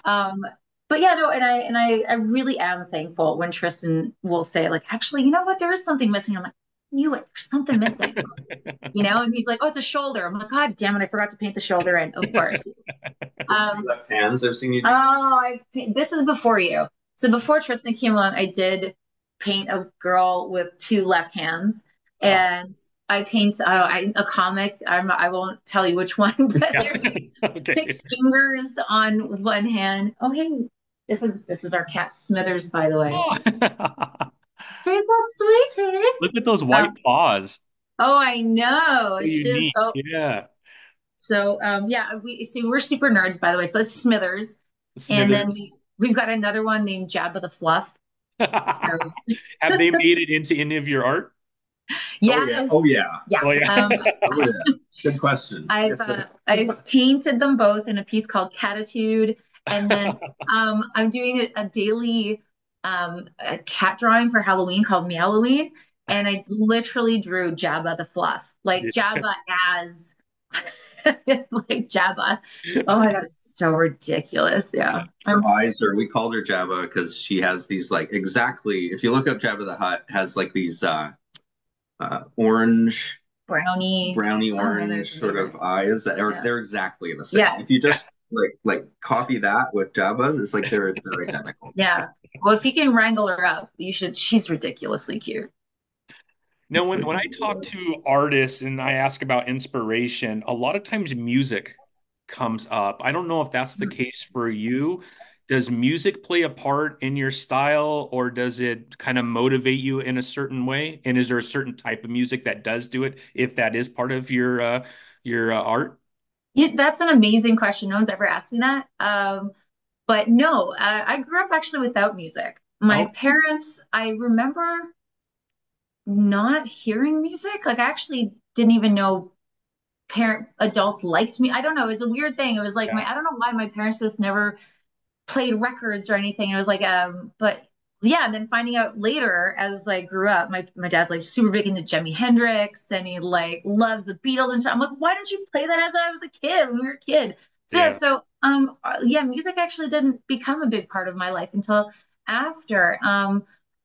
Speaker 2: Um, but yeah, no, and I really am thankful when Tristan will say, like, actually, you know what, there is something missing. I'm like, I knew it, there's something missing, and he's like, oh, it's a shoulder. I'm like, God damn it, I forgot to paint the shoulder in, of course.
Speaker 3: With two left hands, I've seen you do.
Speaker 2: Oh, this is before you. So before Tristan came along, I did paint a girl with two left hands,
Speaker 1: Oh,
Speaker 2: and I paint a comic. I won't tell you which one, but
Speaker 1: yeah.
Speaker 2: there's
Speaker 1: Okay.
Speaker 2: six fingers on one hand. Oh, hey, this is our cat Smithers, by the way.
Speaker 1: Oh.
Speaker 2: She's a sweetie.
Speaker 1: Look at those
Speaker 2: Um,
Speaker 1: white paws.
Speaker 2: oh, I know.
Speaker 1: So
Speaker 2: She's
Speaker 1: unique.
Speaker 2: oh,
Speaker 1: Yeah.
Speaker 2: so yeah. We're super nerds, by the way. So that's Smithers, and then
Speaker 1: Smithers.
Speaker 2: we've got another one named Jabba the Fluff. So
Speaker 1: Have they made it into any of your art?
Speaker 3: Oh yeah.
Speaker 2: yeah,
Speaker 3: Oh yeah.
Speaker 2: yeah.
Speaker 1: Oh yeah.
Speaker 3: Oh yeah. Good question.
Speaker 2: I've
Speaker 3: Yes, sir.
Speaker 2: I've painted them both in a piece called Catitude, and then I'm doing a daily a cat drawing for Halloween called Meowloween, and I literally drew Jabba the Fluff, like Jabba as like Jabba. Oh my God, it's so ridiculous.
Speaker 1: Yeah.
Speaker 2: Yeah.
Speaker 3: Her eyes are. We called her Jabba because she has these like exactly. If you look up Jabba the Hutt, has like these orange,
Speaker 2: Brownie.
Speaker 3: browny
Speaker 2: Oh my God, they're
Speaker 3: orange sort
Speaker 2: favorite.
Speaker 3: of eyes that are
Speaker 2: Yeah.
Speaker 3: they're exactly the same.
Speaker 2: Yeah.
Speaker 3: If you just like copy that with Jabba's, it's like they're identical.
Speaker 2: Yeah. Well, if you can wrangle her up, you should. She's ridiculously cute.
Speaker 1: Now, when I talk to artists and I ask about inspiration, a lot of times music comes up. I don't know if that's the case for you. Does music play a part in your style, or does it kind of motivate you in a certain way? And is there a certain type of music that does do it, if that is part of your art?
Speaker 2: Yeah, that's an amazing question. No one's ever asked me that. But no, I grew up actually without music. My
Speaker 1: Oh,
Speaker 2: parents, I remember not hearing music. Like I actually didn't even know parent adults liked me. I don't know. It was a weird thing. It was like
Speaker 1: yeah,
Speaker 2: I don't know why my parents just never played records or anything. It was like, but yeah, and then finding out later as I grew up, my dad's like super big into Jimi Hendrix and he like loves the Beatles and stuff. I'm like, why didn't you play that as I was a kid when we were a kid? So yeah,
Speaker 1: yeah.
Speaker 2: so yeah, music actually didn't become a big part of my life until after.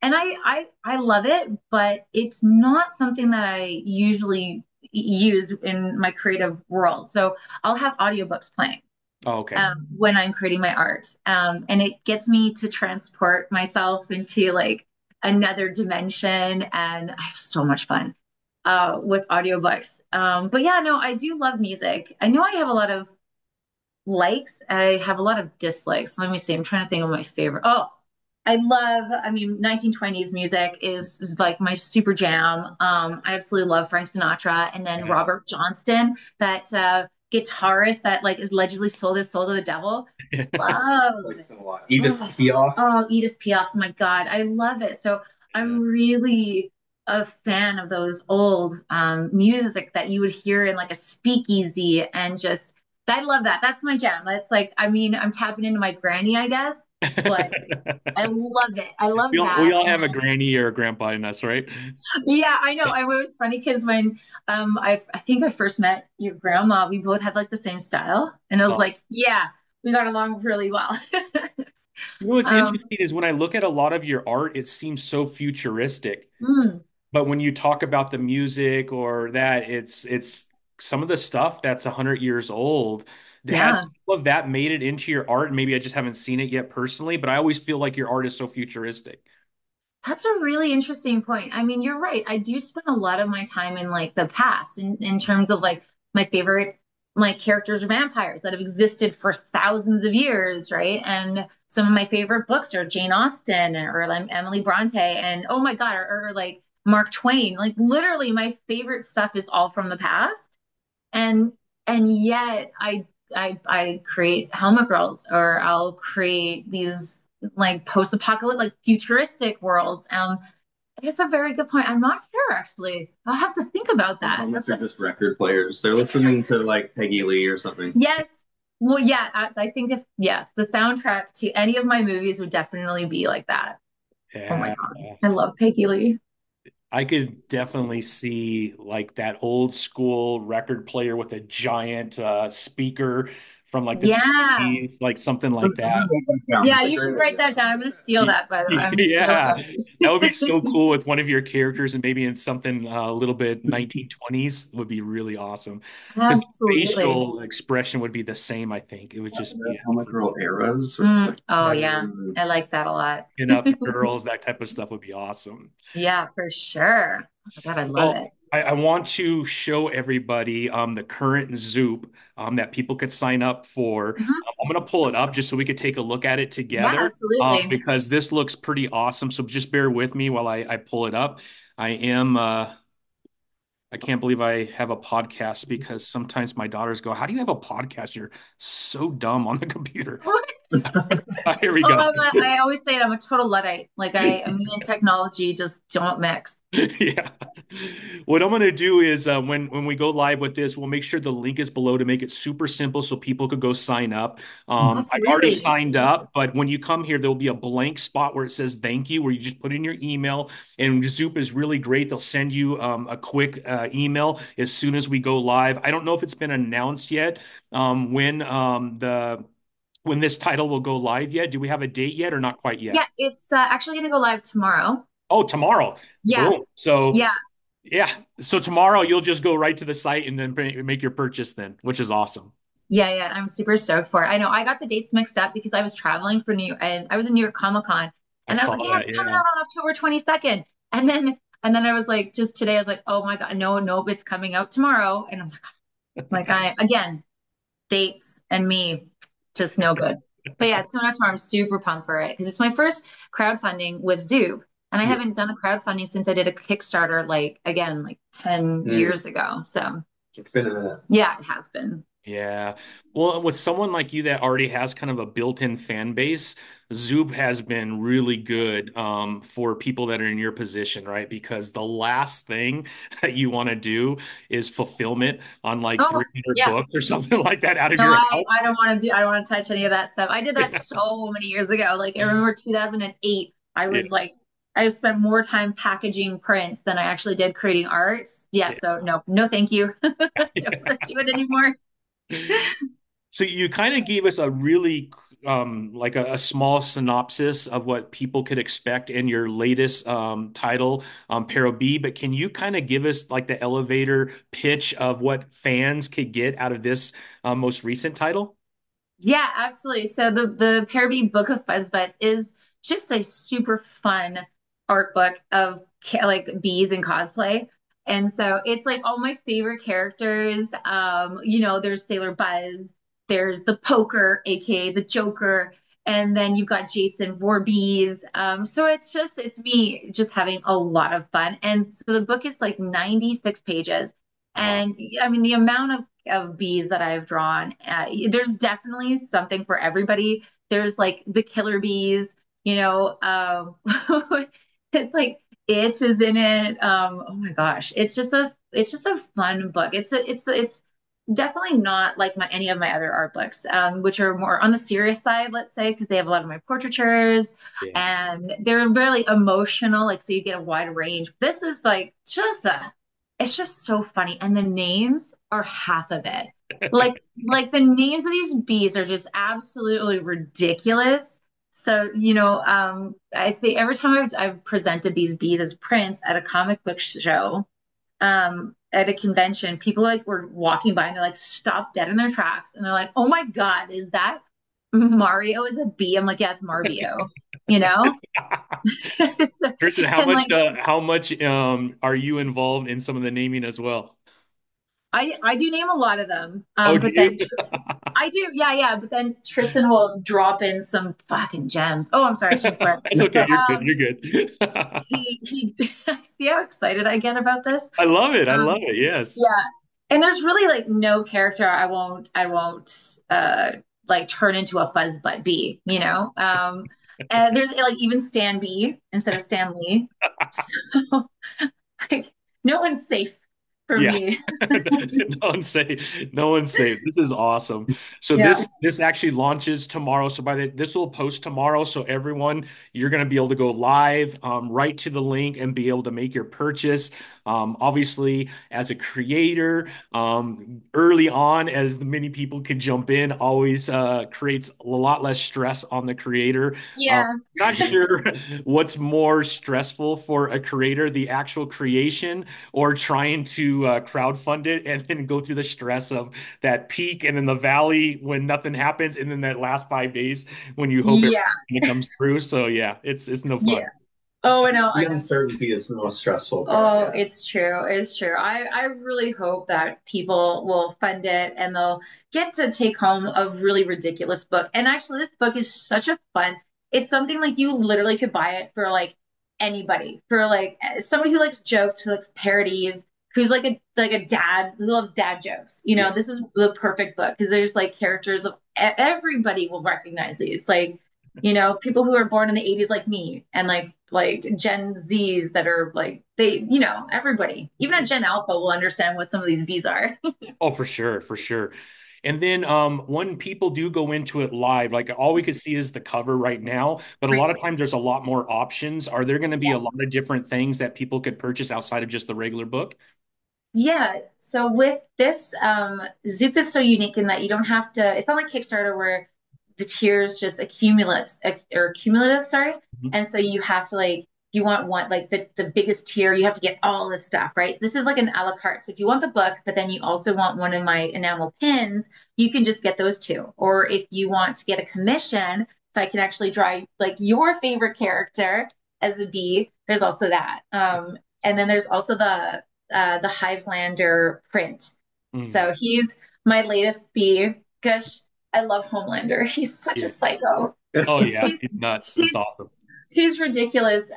Speaker 2: And I love it, but it's not something that I usually use in my creative world. So I'll have audiobooks playing
Speaker 1: Oh, okay.
Speaker 2: when I'm creating my art. And it gets me to transport myself into like another dimension. And I have so much fun with audiobooks. But yeah, no, I do love music. I know I have a lot of likes, I have a lot of dislikes. Let me see. I'm trying to think of my favorite. Oh, I mean, 1920s music is like my super jam. I absolutely love Frank Sinatra and then
Speaker 1: Yeah.
Speaker 2: Robert Johnston. That guitarist that like allegedly sold his soul to the devil. Love.
Speaker 3: Like so a lot. Edith
Speaker 2: Oh,
Speaker 3: Piaf.
Speaker 2: oh, Edith Piaf. My God, I love it. So I'm
Speaker 1: Yeah.
Speaker 2: really a fan of those old music that you would hear in like a speakeasy and just I love that. That's my jam. That's like, I mean, I'm tapping into my granny, I guess, but I love it. I love
Speaker 1: We
Speaker 2: that.
Speaker 1: all
Speaker 2: And
Speaker 1: have a
Speaker 2: then
Speaker 1: granny or a grandpa in us, right?
Speaker 2: yeah, I know. I was funny because when I think I first met your grandma, we both had like the same style. And I was
Speaker 1: Oh.
Speaker 2: like, yeah, we got along really well.
Speaker 1: You know what's
Speaker 2: Um,
Speaker 1: interesting is when I look at a lot of your art, it seems so futuristic.
Speaker 2: mm,
Speaker 1: But when you talk about the music or that, it's some of the stuff that's 100 years old.
Speaker 2: yeah.
Speaker 1: Has some of that made it into your art? Maybe I just haven't seen it yet personally, but I always feel like your art is so futuristic.
Speaker 2: That's a really interesting point. I mean, you're right. I do spend a lot of my time in like the past in terms of like my favorite like characters are vampires that have existed for thousands of years, right? And some of my favorite books are Jane Austen or like Emily Bronte and oh my God, or like Mark Twain. Like literally my favorite stuff is all from the past. And yet I create Helmet Girls or I'll create these like post-apocalyptic, like futuristic worlds. It's a very good point. I'm not sure actually. I'll have to think about
Speaker 3: Some
Speaker 2: that.
Speaker 3: comics are just record players. They're listening to like Peggy Lee or something.
Speaker 2: Yes. Well, yeah, I think if yes, the soundtrack to any of my movies would definitely be like that. Oh my
Speaker 1: Yeah.
Speaker 2: God. I love Peggy Lee.
Speaker 1: I could definitely see like that old school record player with a giant speaker from like the
Speaker 2: Yeah.
Speaker 1: 20s, like something
Speaker 3: I'm
Speaker 1: like
Speaker 3: gonna
Speaker 1: that.
Speaker 3: write that down.
Speaker 2: Yeah,
Speaker 3: That's a
Speaker 2: you should
Speaker 3: great
Speaker 2: write
Speaker 3: idea.
Speaker 2: that down. I'm gonna steal that, by the way. I'm stealing
Speaker 1: Yeah, that would be so
Speaker 2: it.
Speaker 1: cool with one of your characters and maybe in something a little bit 1920s would be really awesome. Because
Speaker 2: Absolutely.
Speaker 1: facial expression would be the same, I think. It would just
Speaker 3: The
Speaker 1: be a
Speaker 3: Helmet
Speaker 1: different
Speaker 3: Girl eras.
Speaker 2: Oh yeah,
Speaker 3: Um,
Speaker 2: I like that a lot.
Speaker 1: pin up girls, that type of stuff would be awesome.
Speaker 2: Yeah, for sure. Oh my God, I love
Speaker 1: Well,
Speaker 2: it.
Speaker 1: I want to show everybody the current Zoop that people could sign up for.
Speaker 2: Mhm.
Speaker 1: I'm going to pull it up just so we could take a look at it
Speaker 2: Yeah,
Speaker 1: together
Speaker 2: absolutely.
Speaker 1: because this looks pretty awesome. So just bear with me while I pull it up. I am, I can't believe I have a podcast because sometimes my daughters go, "How do you have a podcast? You're so dumb on the computer." Here we
Speaker 2: Oh,
Speaker 1: go.
Speaker 2: I always say it, I'm a total Luddite. Like me and technology just don't mix.
Speaker 1: Yeah. What I'm going to do is when we go live with this, we'll make sure the link is below to make it super simple so people could go sign up. I've already
Speaker 2: Absolutely.
Speaker 1: signed up, but when you come here, there'll be a blank spot where it says thank you, where you just put in your email. And Zoop is really great. They'll send you a quick email as soon as we go live. I don't know if it's been announced yet when the when this title will go live yet. Do we have a date yet or not quite
Speaker 2: Yeah,
Speaker 1: yet?
Speaker 2: it's actually going to go live tomorrow.
Speaker 1: Oh, tomorrow.
Speaker 2: Yeah,
Speaker 1: Boom. So
Speaker 2: yeah,
Speaker 1: yeah. So tomorrow you'll just go right to the site and then make your purchase then, which is awesome.
Speaker 2: yeah. I'm super stoked for it. I know I got the dates mixed up because I was traveling for New York and I was in New York Comic Con
Speaker 1: I
Speaker 2: and I was
Speaker 1: saw
Speaker 2: like, yeah,
Speaker 1: that.
Speaker 2: it's coming
Speaker 1: Yeah.
Speaker 2: out on October 22nd. And then I was like, just today, I was like, oh my God, no, no, it's coming out tomorrow. And I'm like I again, dates and me, just no good. But yeah, it's coming out tomorrow. I'm super pumped for it because it's my first crowdfunding with Zoop. And I
Speaker 1: Yeah.
Speaker 2: haven't done a crowdfunding since I did a Kickstarter, like again, like 10
Speaker 3: mm,
Speaker 2: years ago. So
Speaker 3: it's been a minute.
Speaker 2: yeah, it has been.
Speaker 1: Yeah. Well, with someone like you that already has kind of a built-in fan base, Zoop has been really good for people that are in your position, right? Because the last thing that you want to do is fulfillment on like
Speaker 2: Oh,
Speaker 1: 300
Speaker 2: yeah.
Speaker 1: books or something like that out of
Speaker 2: No,
Speaker 1: your house.
Speaker 2: I don't want to touch any of that stuff. I did that so many years ago. Like I remember 2008, I
Speaker 1: Yeah.
Speaker 2: was like, I spent more time packaging prints than I actually did creating arts. Yeah,
Speaker 1: Yeah.
Speaker 2: so no, no, thank you. Don't want to do it anymore.
Speaker 1: So you kind of gave us a really like a small synopsis of what people could expect in your latest title, Para B, but can you kind of give us like the elevator pitch of what fans could get out of this most recent title?
Speaker 2: Yeah, absolutely. So the Paraby Book of Fuzzbutts is just a super fun art book of like bees and cosplay. And so it's like all my favorite characters. There's Sailor Buzz, there's the Poker, aka the Joker, and then you've got Jason Voorhees. So it's me just having a lot of fun. And so the book is like 96 pages.
Speaker 1: Oh,
Speaker 2: And I mean, the amount of bees that I've drawn, there's definitely something for everybody. There's like the killer bees, you know, it's like it is in it. Oh my gosh, it's just a fun book. It's definitely not like any of my other art books, which are more on the serious side, let's say, because they have a lot of my portraitures
Speaker 1: yeah.
Speaker 2: and they're really emotional, like so you get a wide range. This is like just a it's just so funny. And the names are half of it. Like the names of these bees are just absolutely ridiculous. So, I think every time I've presented these bees as prints at a comic book show, at a convention, people like were walking by and they're like, stop dead in their tracks. And they're like, oh my God, is that Mario is a bee? I'm like, yeah, it's Marbio, you know? So,
Speaker 1: Kristen,
Speaker 2: and like,
Speaker 1: how much are you involved in some of the naming as well?
Speaker 2: I do name a lot of them,
Speaker 1: Oh, do
Speaker 2: but
Speaker 1: you?
Speaker 2: then I do, yeah, yeah. But then Tristan will drop in some fucking gems. Oh, I'm sorry, I shouldn't swear.
Speaker 1: That's okay. You're good.
Speaker 2: Um,
Speaker 1: You're good.
Speaker 2: he see how excited I get about this.
Speaker 1: I love it. I love
Speaker 2: Um,
Speaker 1: it. Yes.
Speaker 2: yeah, and there's really like no character I won't like turn into a fuzzbutt bee, you know. And there's like even Stan B instead of Stan Lee, so like no one's safe for
Speaker 1: Yeah.
Speaker 2: me.
Speaker 1: No one's safe. No one's safe. This is awesome. So
Speaker 2: Yeah.
Speaker 1: this actually launches tomorrow. So this will post tomorrow. So everyone, you're going to be able to go live, right to the link and be able to make your purchase. Obviously, as a creator, early on, as many people could jump in, always creates a lot less stress on the creator. Um,
Speaker 2: Yeah.
Speaker 1: Not sure what's more stressful for a creator, the actual creation or trying to crowdfund it and then go through the stress of that peak and then the valley when nothing happens and then that last 5 days when you hope
Speaker 2: Yeah.
Speaker 1: everything comes through. So yeah, it's no
Speaker 2: Yeah.
Speaker 1: fun.
Speaker 2: Oh, I know.
Speaker 3: The uncertainty is the most stressful part.
Speaker 2: Oh,
Speaker 3: Yeah.
Speaker 2: it's true. It's true. I really hope that people will fund it and they'll get to take home a really ridiculous book. And actually, this book is such a fun. It's something like you literally could buy it for like anybody, for like somebody who likes jokes, who likes parodies, who's like a dad who loves dad jokes. You
Speaker 1: Yeah.
Speaker 2: know, this is the perfect book because there's like characters of everybody will recognize these. Like people who are born in the 80s like me and like Gen Zs that are like everybody, even a Gen Alpha will understand what some of these V's are.
Speaker 1: Oh, for sure, for sure. And then when people do go into it live, like all we could see is the cover right now, but a
Speaker 2: Right.
Speaker 1: lot of times there's a lot more options. Are there going to be a lot
Speaker 2: Yes.
Speaker 1: of different things that people could purchase outside of just the regular book?
Speaker 2: Yeah. So with this, Zoop is so unique in that you don't have to, it's not like Kickstarter where the tiers just accumulate or cumulative, sorry.
Speaker 1: Mhm.
Speaker 2: And so you have to like, you want one, like the biggest tier, you have to get all this stuff, right? This is like an a la carte. So if you want the book, but then you also want one of my enamel pins, you can just get those two. Or if you want to get a commission, so I can actually draw like your favorite character as a bee, there's also that. And then there's also the Hivelander print.
Speaker 1: Mm.
Speaker 2: So he's my latest bee. Gosh, I love Homelander. He's such a
Speaker 1: Yeah.
Speaker 2: psycho.
Speaker 1: Oh yeah,
Speaker 2: He's
Speaker 1: he's nuts. It's
Speaker 2: he's
Speaker 1: awesome.
Speaker 2: he's ridiculous.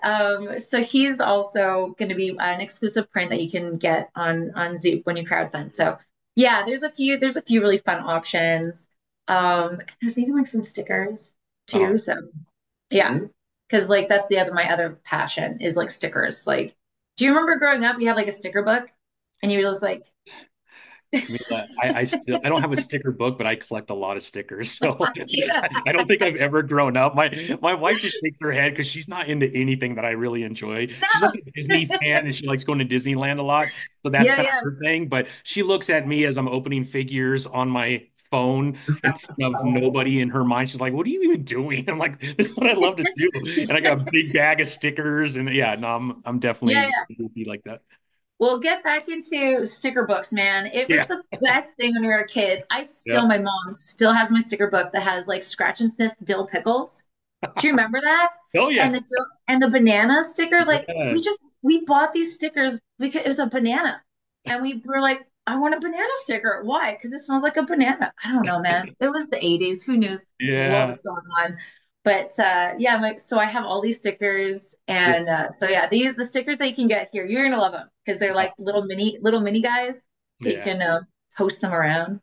Speaker 2: So he's also going to be an exclusive print that you can get on Zoop when you crowdfund. So yeah, there's a few really fun options. There's even like some stickers
Speaker 1: Oh,
Speaker 2: too. So yeah,
Speaker 3: Mhm.
Speaker 2: because like that's my other passion is like stickers. Like, do you remember growing up? You had like a sticker book, and you were just like,
Speaker 1: Camilla, I don't have a sticker book, but I collect a lot of stickers. So
Speaker 2: yeah,
Speaker 1: I don't think I've ever grown up. My wife just shakes her head because she's not into anything that I really enjoy. She's like
Speaker 2: no,
Speaker 1: a Disney fan and she likes going to Disneyland a lot. So that's
Speaker 2: yeah,
Speaker 1: kind of
Speaker 2: yeah,
Speaker 1: her thing. But she looks at me as I'm opening figures on my phone in front of nobody in her mind. She's like, "What are you even doing?" I'm like, "This is what I love to do." And I got a big bag of stickers. And yeah, no, I'm
Speaker 2: yeah,
Speaker 1: definitely
Speaker 2: yeah.
Speaker 1: goofy like that.
Speaker 2: We'll get back into sticker books, man. It was
Speaker 1: Yeah.
Speaker 2: the best thing when we were kids.
Speaker 1: Yeah.
Speaker 2: My mom still has my sticker book that has like scratch and sniff dill pickles. Do you remember that?
Speaker 1: Oh
Speaker 2: And
Speaker 1: yeah.
Speaker 2: the banana sticker, like
Speaker 1: Yes.
Speaker 2: we bought these stickers because it was a banana. And we were like, I want a banana sticker. Why? Because it smells like a banana. I don't know, man. It was the 80s. Who knew what
Speaker 1: Yeah.
Speaker 2: was going on? But yeah, so I have all these stickers, and so yeah, the stickers that you can get here, you're gonna love them because they're like little mini guys. so you
Speaker 1: Yeah.
Speaker 2: can post them around.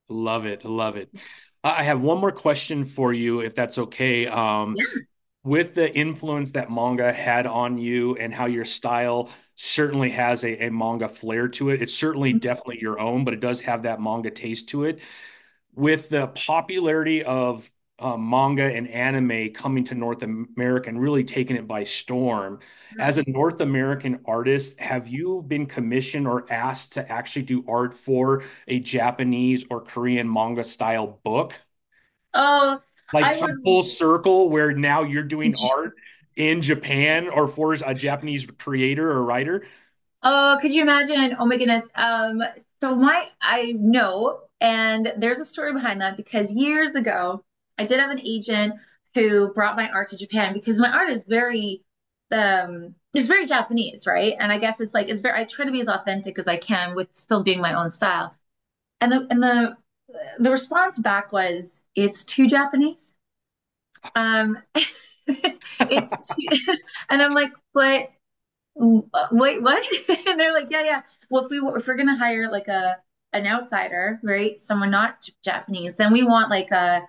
Speaker 1: Love it. Love it. I have one more question for you, if that's okay.
Speaker 2: Yeah.
Speaker 1: With the influence that manga had on you and how your style certainly has a manga flair to it, it's certainly definitely your own, but it does have that manga taste to it. With the popularity of manga and anime coming to North America and really taking it by storm, as a North American artist, have you been commissioned or asked to actually do art for a Japanese or Korean manga style book?
Speaker 2: Oh,
Speaker 1: Like
Speaker 2: I
Speaker 1: come
Speaker 2: would.
Speaker 1: full circle where now you're doing
Speaker 2: Did you?
Speaker 1: art in Japan or for a Japanese creator or writer?
Speaker 2: Oh, could you imagine? Oh my goodness. So I know, and there's a story behind that because years ago, I did have an agent who brought my art to Japan because my art is it's very Japanese, right? And I guess it's like it's very I try to be as authentic as I can with still being my own style. And the response back was, it's too Japanese. Um, it's too, and I'm like, but wait, what? And they're like, yeah, yeah. Well, if we're gonna hire like a an outsider, right? Someone not Japanese, then we want like a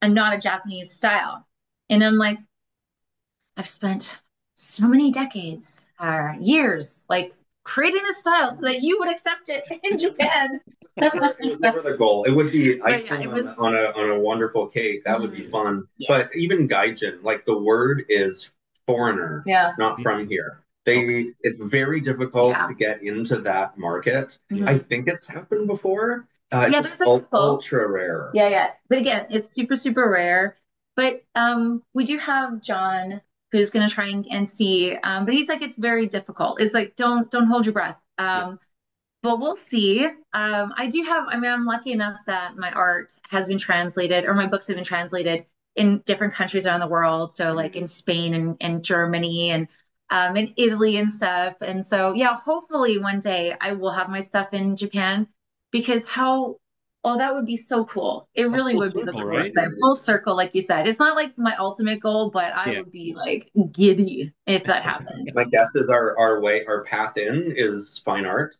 Speaker 2: not a Japanese style. And I'm like, I've spent so many decades, years, like creating a style so that you would accept it in Japan.
Speaker 3: It was never the goal. It would be
Speaker 2: But yeah,
Speaker 3: icing
Speaker 2: it
Speaker 3: on
Speaker 2: was.
Speaker 3: a wonderful cake. That would be fun. But
Speaker 2: Yes.
Speaker 3: even gaijin, like the word is foreigner,
Speaker 2: Yeah.
Speaker 3: not from here.
Speaker 1: Okay.
Speaker 3: It's very difficult
Speaker 2: Yeah.
Speaker 3: to get into that market.
Speaker 1: Yeah.
Speaker 3: I
Speaker 2: Mhm.
Speaker 3: think it's happened before. It's
Speaker 2: Yeah,
Speaker 3: just
Speaker 2: there's a couple.
Speaker 3: ultra rare.
Speaker 2: Yeah, yeah. But again, it's super, super rare. But we do have John who's gonna try and see. But he's like, it's very difficult. It's like, don't hold your breath.
Speaker 1: Yeah.
Speaker 2: But we'll see. I do have, I mean, I'm lucky enough that my art has been translated, or my books have been translated in different countries around the world. So like in Spain and Germany and in Italy and stuff. And so yeah, hopefully one day I will have my stuff in Japan because oh, that would be so cool. It
Speaker 1: A
Speaker 2: really
Speaker 1: full
Speaker 2: would be the
Speaker 1: circle,
Speaker 2: coolest
Speaker 1: right?
Speaker 2: thing. Full circle, like you said. It's not like my ultimate goal, but I
Speaker 1: Yeah.
Speaker 2: would be like giddy if that happened.
Speaker 3: My guess is our path in is fine art.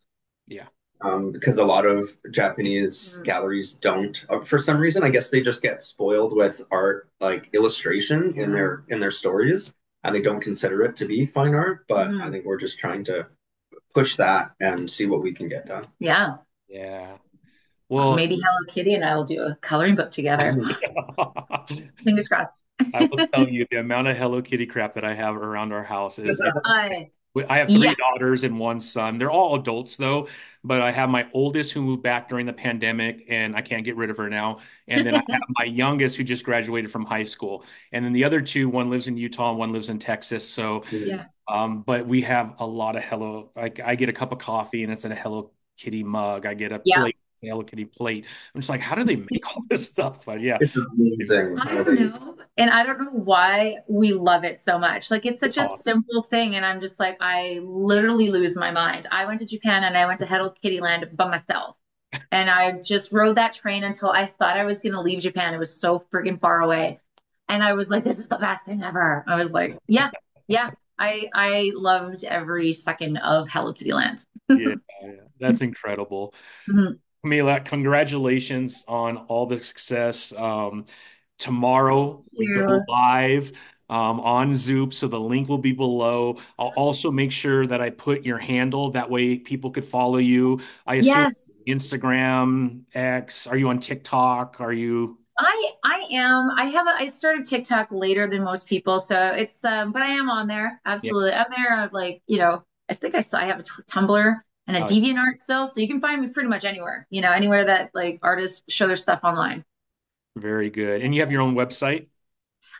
Speaker 1: Yeah.
Speaker 3: Because a lot of Japanese
Speaker 2: Mm.
Speaker 3: galleries don't, for some reason, I guess they just get spoiled with art like illustration in their stories, and they don't consider it to be fine art. But I
Speaker 2: Mhm.
Speaker 3: think we're just trying to push that and see what we can get done.
Speaker 2: Yeah.
Speaker 1: Yeah.
Speaker 2: Well,
Speaker 1: Well,
Speaker 2: maybe Hello Kitty and I will do a coloring book together. Fingers crossed.
Speaker 1: I will tell you the amount of Hello Kitty crap that I have around our house is
Speaker 2: I
Speaker 1: I have three
Speaker 2: Yeah.
Speaker 1: daughters and one son. They're all adults though, but I have my oldest who moved back during the pandemic and I can't get rid of her now. And then I have my youngest who just graduated from high school. And then the other two, one lives in Utah and one lives in Texas. So,
Speaker 2: Yeah.
Speaker 1: but we have a lot of like I get a cup of coffee and it's in a Hello Kitty mug. I get a
Speaker 2: Yeah.
Speaker 1: plate, it's a Hello Kitty plate. I'm just like, how do they make all this stuff? But yeah,
Speaker 3: It's amazing
Speaker 2: I
Speaker 3: how
Speaker 2: don't
Speaker 3: they.
Speaker 2: know. And I don't know why we love it so much. Like it's such
Speaker 1: it's
Speaker 2: a
Speaker 1: awesome.
Speaker 2: simple thing. And I'm just like, I literally lose my mind. I went to Japan and I went to Hello Kitty Land by myself. And I just rode that train until I thought I was going to leave Japan. It was so freaking far away. And I was like, this is the best thing ever. I was like, yeah, yeah. I loved every second of Hello Kitty Land.
Speaker 1: Yeah, yeah. That's incredible.
Speaker 2: Mhm.
Speaker 1: Camila, congratulations on all the success. Tomorrow
Speaker 2: Thank
Speaker 1: we
Speaker 2: you.
Speaker 1: go live on Zoop, so the link will be below. I'll also make sure that I put your handle. That way people could follow you. I assume
Speaker 2: Yes.
Speaker 1: Instagram, X. Are you on TikTok? Are you?
Speaker 2: I am. I started TikTok later than most people, so it's but I am on there.
Speaker 1: Yeah.
Speaker 2: Absolutely. I'm there. I'm like, I think I have a Tumblr and a
Speaker 1: Oh,
Speaker 2: DeviantArt still, so you can find me pretty much anywhere, anywhere that like artists show their stuff online.
Speaker 1: very good. And you have your own website?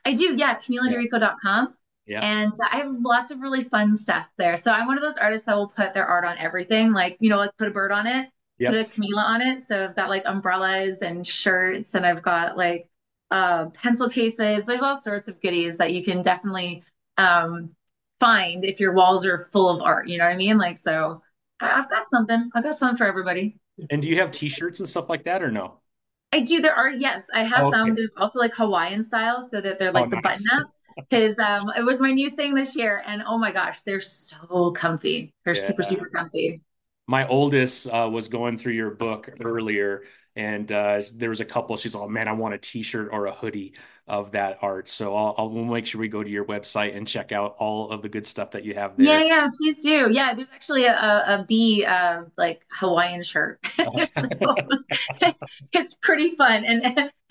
Speaker 2: I do, yeah,
Speaker 1: Yeah.
Speaker 2: CamillaDerico.com.
Speaker 1: Yeah.
Speaker 2: And I have lots of really fun stuff there. So I'm one of those artists that will put their art on everything, like, like put a bird on it, put a
Speaker 1: Yep.
Speaker 2: Camilla on it. So I've got like umbrellas and shirts, and I've got like pencil cases. There's all sorts of goodies that you can definitely um, find if your walls are full of art. You know what I mean? Like, so I've got something. I've got something for everybody.
Speaker 1: And do you have t-shirts and stuff like that or no?
Speaker 2: I do. There are, yes, I have
Speaker 1: Oh,
Speaker 2: some.
Speaker 1: okay.
Speaker 2: There's also like Hawaiian style, so that they're
Speaker 1: Oh,
Speaker 2: like the button
Speaker 1: nice.
Speaker 2: up. Because it was my new thing this year, and oh my gosh, they're so comfy. They're super,
Speaker 1: Yeah.
Speaker 2: super comfy.
Speaker 1: My oldest was going through your book earlier, and there was a couple. She's like, "Man, I want a T-shirt or a hoodie of that art." So we'll make sure we go to your website and check out all of the good stuff that you have
Speaker 2: Yeah,
Speaker 1: there.
Speaker 2: yeah, please do. Yeah, there's actually a bee like Hawaiian shirt. So it's pretty fun.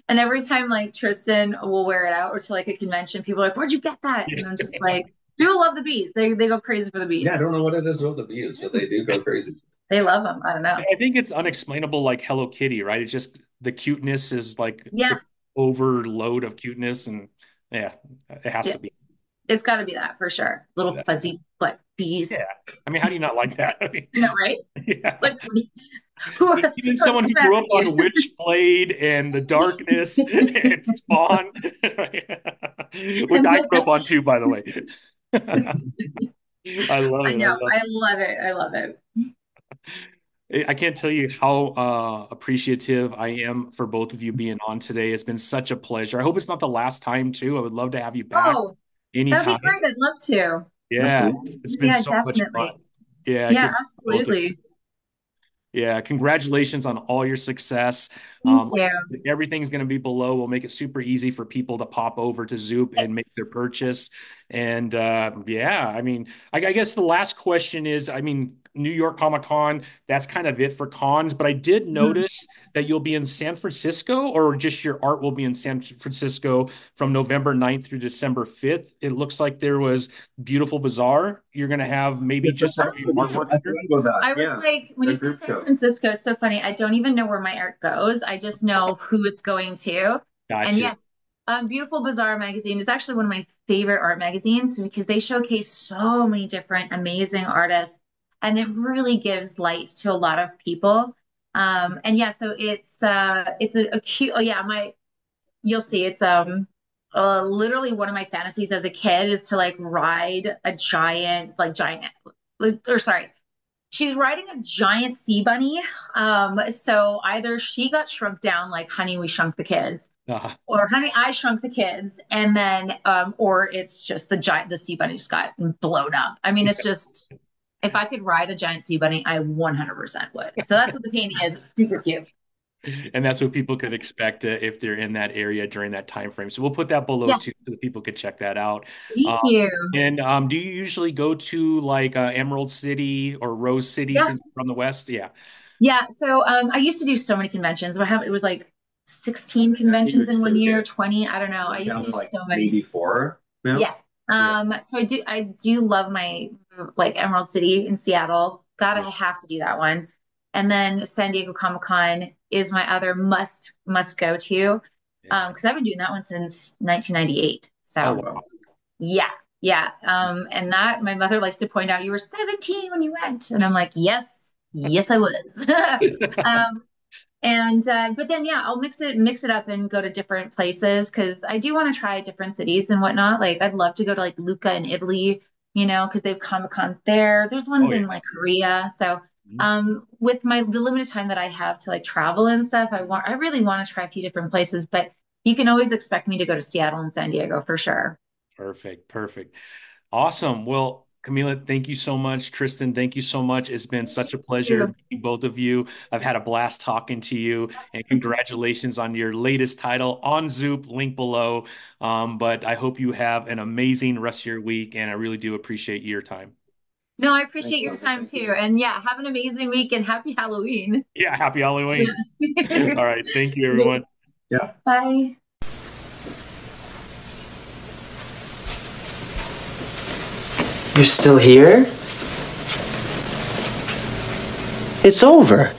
Speaker 2: And every time like Tristan will wear it out or to like a convention, people are like, "Where'd you get that?" And I'm just like, people love the bees. They go crazy for the bees.
Speaker 3: Yeah, I don't know what it is with the bees, but they do go crazy.
Speaker 2: They love them. I don't know.
Speaker 1: I think it's unexplainable, like Hello Kitty, right? It's just the cuteness is like
Speaker 2: Yeah,
Speaker 1: the overload of cuteness, and yeah, it has
Speaker 2: yeah,
Speaker 1: to be.
Speaker 2: it's got to be that for sure. Little fuzzy like bees.
Speaker 1: Yeah, I mean, how do you not like that? I mean,
Speaker 2: You know, right?
Speaker 1: yeah.
Speaker 2: Like who
Speaker 1: Even
Speaker 2: what's
Speaker 1: someone
Speaker 2: the
Speaker 1: who grew up
Speaker 2: fantasy?
Speaker 1: on Witchblade and The Darkness and Spawn, which I grew up on too, by the way. I love
Speaker 2: I
Speaker 1: it. I
Speaker 2: know.
Speaker 1: love
Speaker 2: I love it. I love it.
Speaker 1: it. I can't tell you how appreciative I am for both of you being on today. It's been such a pleasure. I hope it's not the last time too. I would love to have you back
Speaker 2: Oh, that'd be
Speaker 1: anytime.
Speaker 2: great. I'd love to.
Speaker 1: Yeah,
Speaker 3: Absolutely.
Speaker 1: it's been
Speaker 2: Yeah,
Speaker 1: so much fun.
Speaker 2: definitely.
Speaker 1: Yeah,
Speaker 2: Yeah,
Speaker 1: good both of
Speaker 2: absolutely.
Speaker 1: Yeah, congratulations on all your success.
Speaker 2: Thank
Speaker 1: Like I
Speaker 2: you.
Speaker 1: said, everything's going to be below. We'll make it super easy for people to pop over to Zoop and make their purchase. And yeah, I mean, I guess the last question is, I mean, New York Comic Con, that's kind of it for cons. But I did
Speaker 2: Mhm.
Speaker 1: notice that you'll be in San Francisco, or just your art will be in San Francisco from November 9th through December 5th. It looks like there was Beautiful Bazaar. You're going to have maybe
Speaker 3: Yes,
Speaker 1: just some of your
Speaker 3: I
Speaker 1: artwork
Speaker 3: forgot
Speaker 1: here.
Speaker 3: about that.
Speaker 2: I was
Speaker 3: Yeah,
Speaker 2: like, when
Speaker 3: the
Speaker 2: you said
Speaker 3: group
Speaker 2: San
Speaker 3: show.
Speaker 2: Francisco, it's so funny. I don't even know where my art goes. I just know who it's going to. And
Speaker 1: Gotcha.
Speaker 2: yes, Beautiful Bazaar magazine is actually one of my favorite art magazines because they showcase so many different amazing artists, and it really gives light to a lot of people. And yeah, so it's a cute. Oh yeah, my you'll see it's literally one of my fantasies as a kid is to like ride a giant or sorry, she's riding a giant sea bunny. So either she got shrunk down like Honey, We Shrunk the Kids,
Speaker 1: Uh,
Speaker 2: or Honey, I Shrunk the Kids, and then or it's just the sea bunny just got blown up. I mean, it's just if I could ride a giant sea bunny, I 100% would. So that's what the painting is. It's super cute.
Speaker 1: and that's what people could expect if they're in that area during that time frame. So we'll put that below
Speaker 2: Yeah,
Speaker 1: too, so that people could check that out.
Speaker 2: thank
Speaker 1: Um,
Speaker 2: you.
Speaker 1: and do you usually go to like Emerald City or Rose City
Speaker 2: Yeah,
Speaker 1: since from the West? Yeah,
Speaker 2: yeah. So I used to do so many conventions. It was like 16
Speaker 3: I think
Speaker 2: conventions
Speaker 3: we're
Speaker 2: in one
Speaker 3: so
Speaker 2: year,
Speaker 3: good.
Speaker 2: 20. I don't know. I
Speaker 3: We're
Speaker 2: used
Speaker 3: down
Speaker 2: to
Speaker 3: to
Speaker 2: do
Speaker 3: like
Speaker 2: so many.
Speaker 3: maybe four now.
Speaker 2: Yeah.
Speaker 1: yeah,
Speaker 2: So I do love my like Emerald City in Seattle. God,
Speaker 1: yeah,
Speaker 2: I have to do that one. And then San Diego Comic Con is my other must go to.
Speaker 1: yeah.
Speaker 2: Because I've been doing that one since 1998.
Speaker 1: Oh
Speaker 2: So
Speaker 1: wow.
Speaker 2: yeah, yeah. And that my mother likes to point out you were 17 when you went. And I'm like, yes, I was. Um, and but then yeah, I'll mix it up and go to different places because I do want to try different cities and whatnot. Like I'd love to go to like Lucca in Italy, because they have Comic Cons there. There's
Speaker 1: Oh
Speaker 2: ones
Speaker 1: yeah.
Speaker 2: in like Korea. So
Speaker 1: Mhm.
Speaker 2: with the limited time that I have to like travel and stuff, I really want to try a few different places, but you can always expect me to go to Seattle and San Diego for sure.
Speaker 1: Perfect, perfect. Awesome. Well, Camila, thank you so much. Tristan, thank you so much. It's been such a
Speaker 2: Thank
Speaker 1: pleasure
Speaker 2: you.
Speaker 1: meeting both of you. I've had a blast talking to you, and congratulations on your latest title on Zoop, link below. But I hope you have an amazing rest of your week, and I really do appreciate your time.
Speaker 2: No, I
Speaker 3: Thanks,
Speaker 2: appreciate your
Speaker 3: Elsa.
Speaker 2: time
Speaker 3: Thank
Speaker 2: too.
Speaker 3: you.
Speaker 2: And yeah, have an amazing week and happy Halloween.
Speaker 1: Yeah, happy Halloween.
Speaker 2: Yeah.
Speaker 1: All right. Thank you, everyone.
Speaker 3: Yeah.
Speaker 2: Bye.
Speaker 4: You're still here? It's over.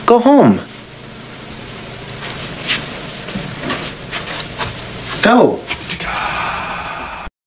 Speaker 4: Go home. Go.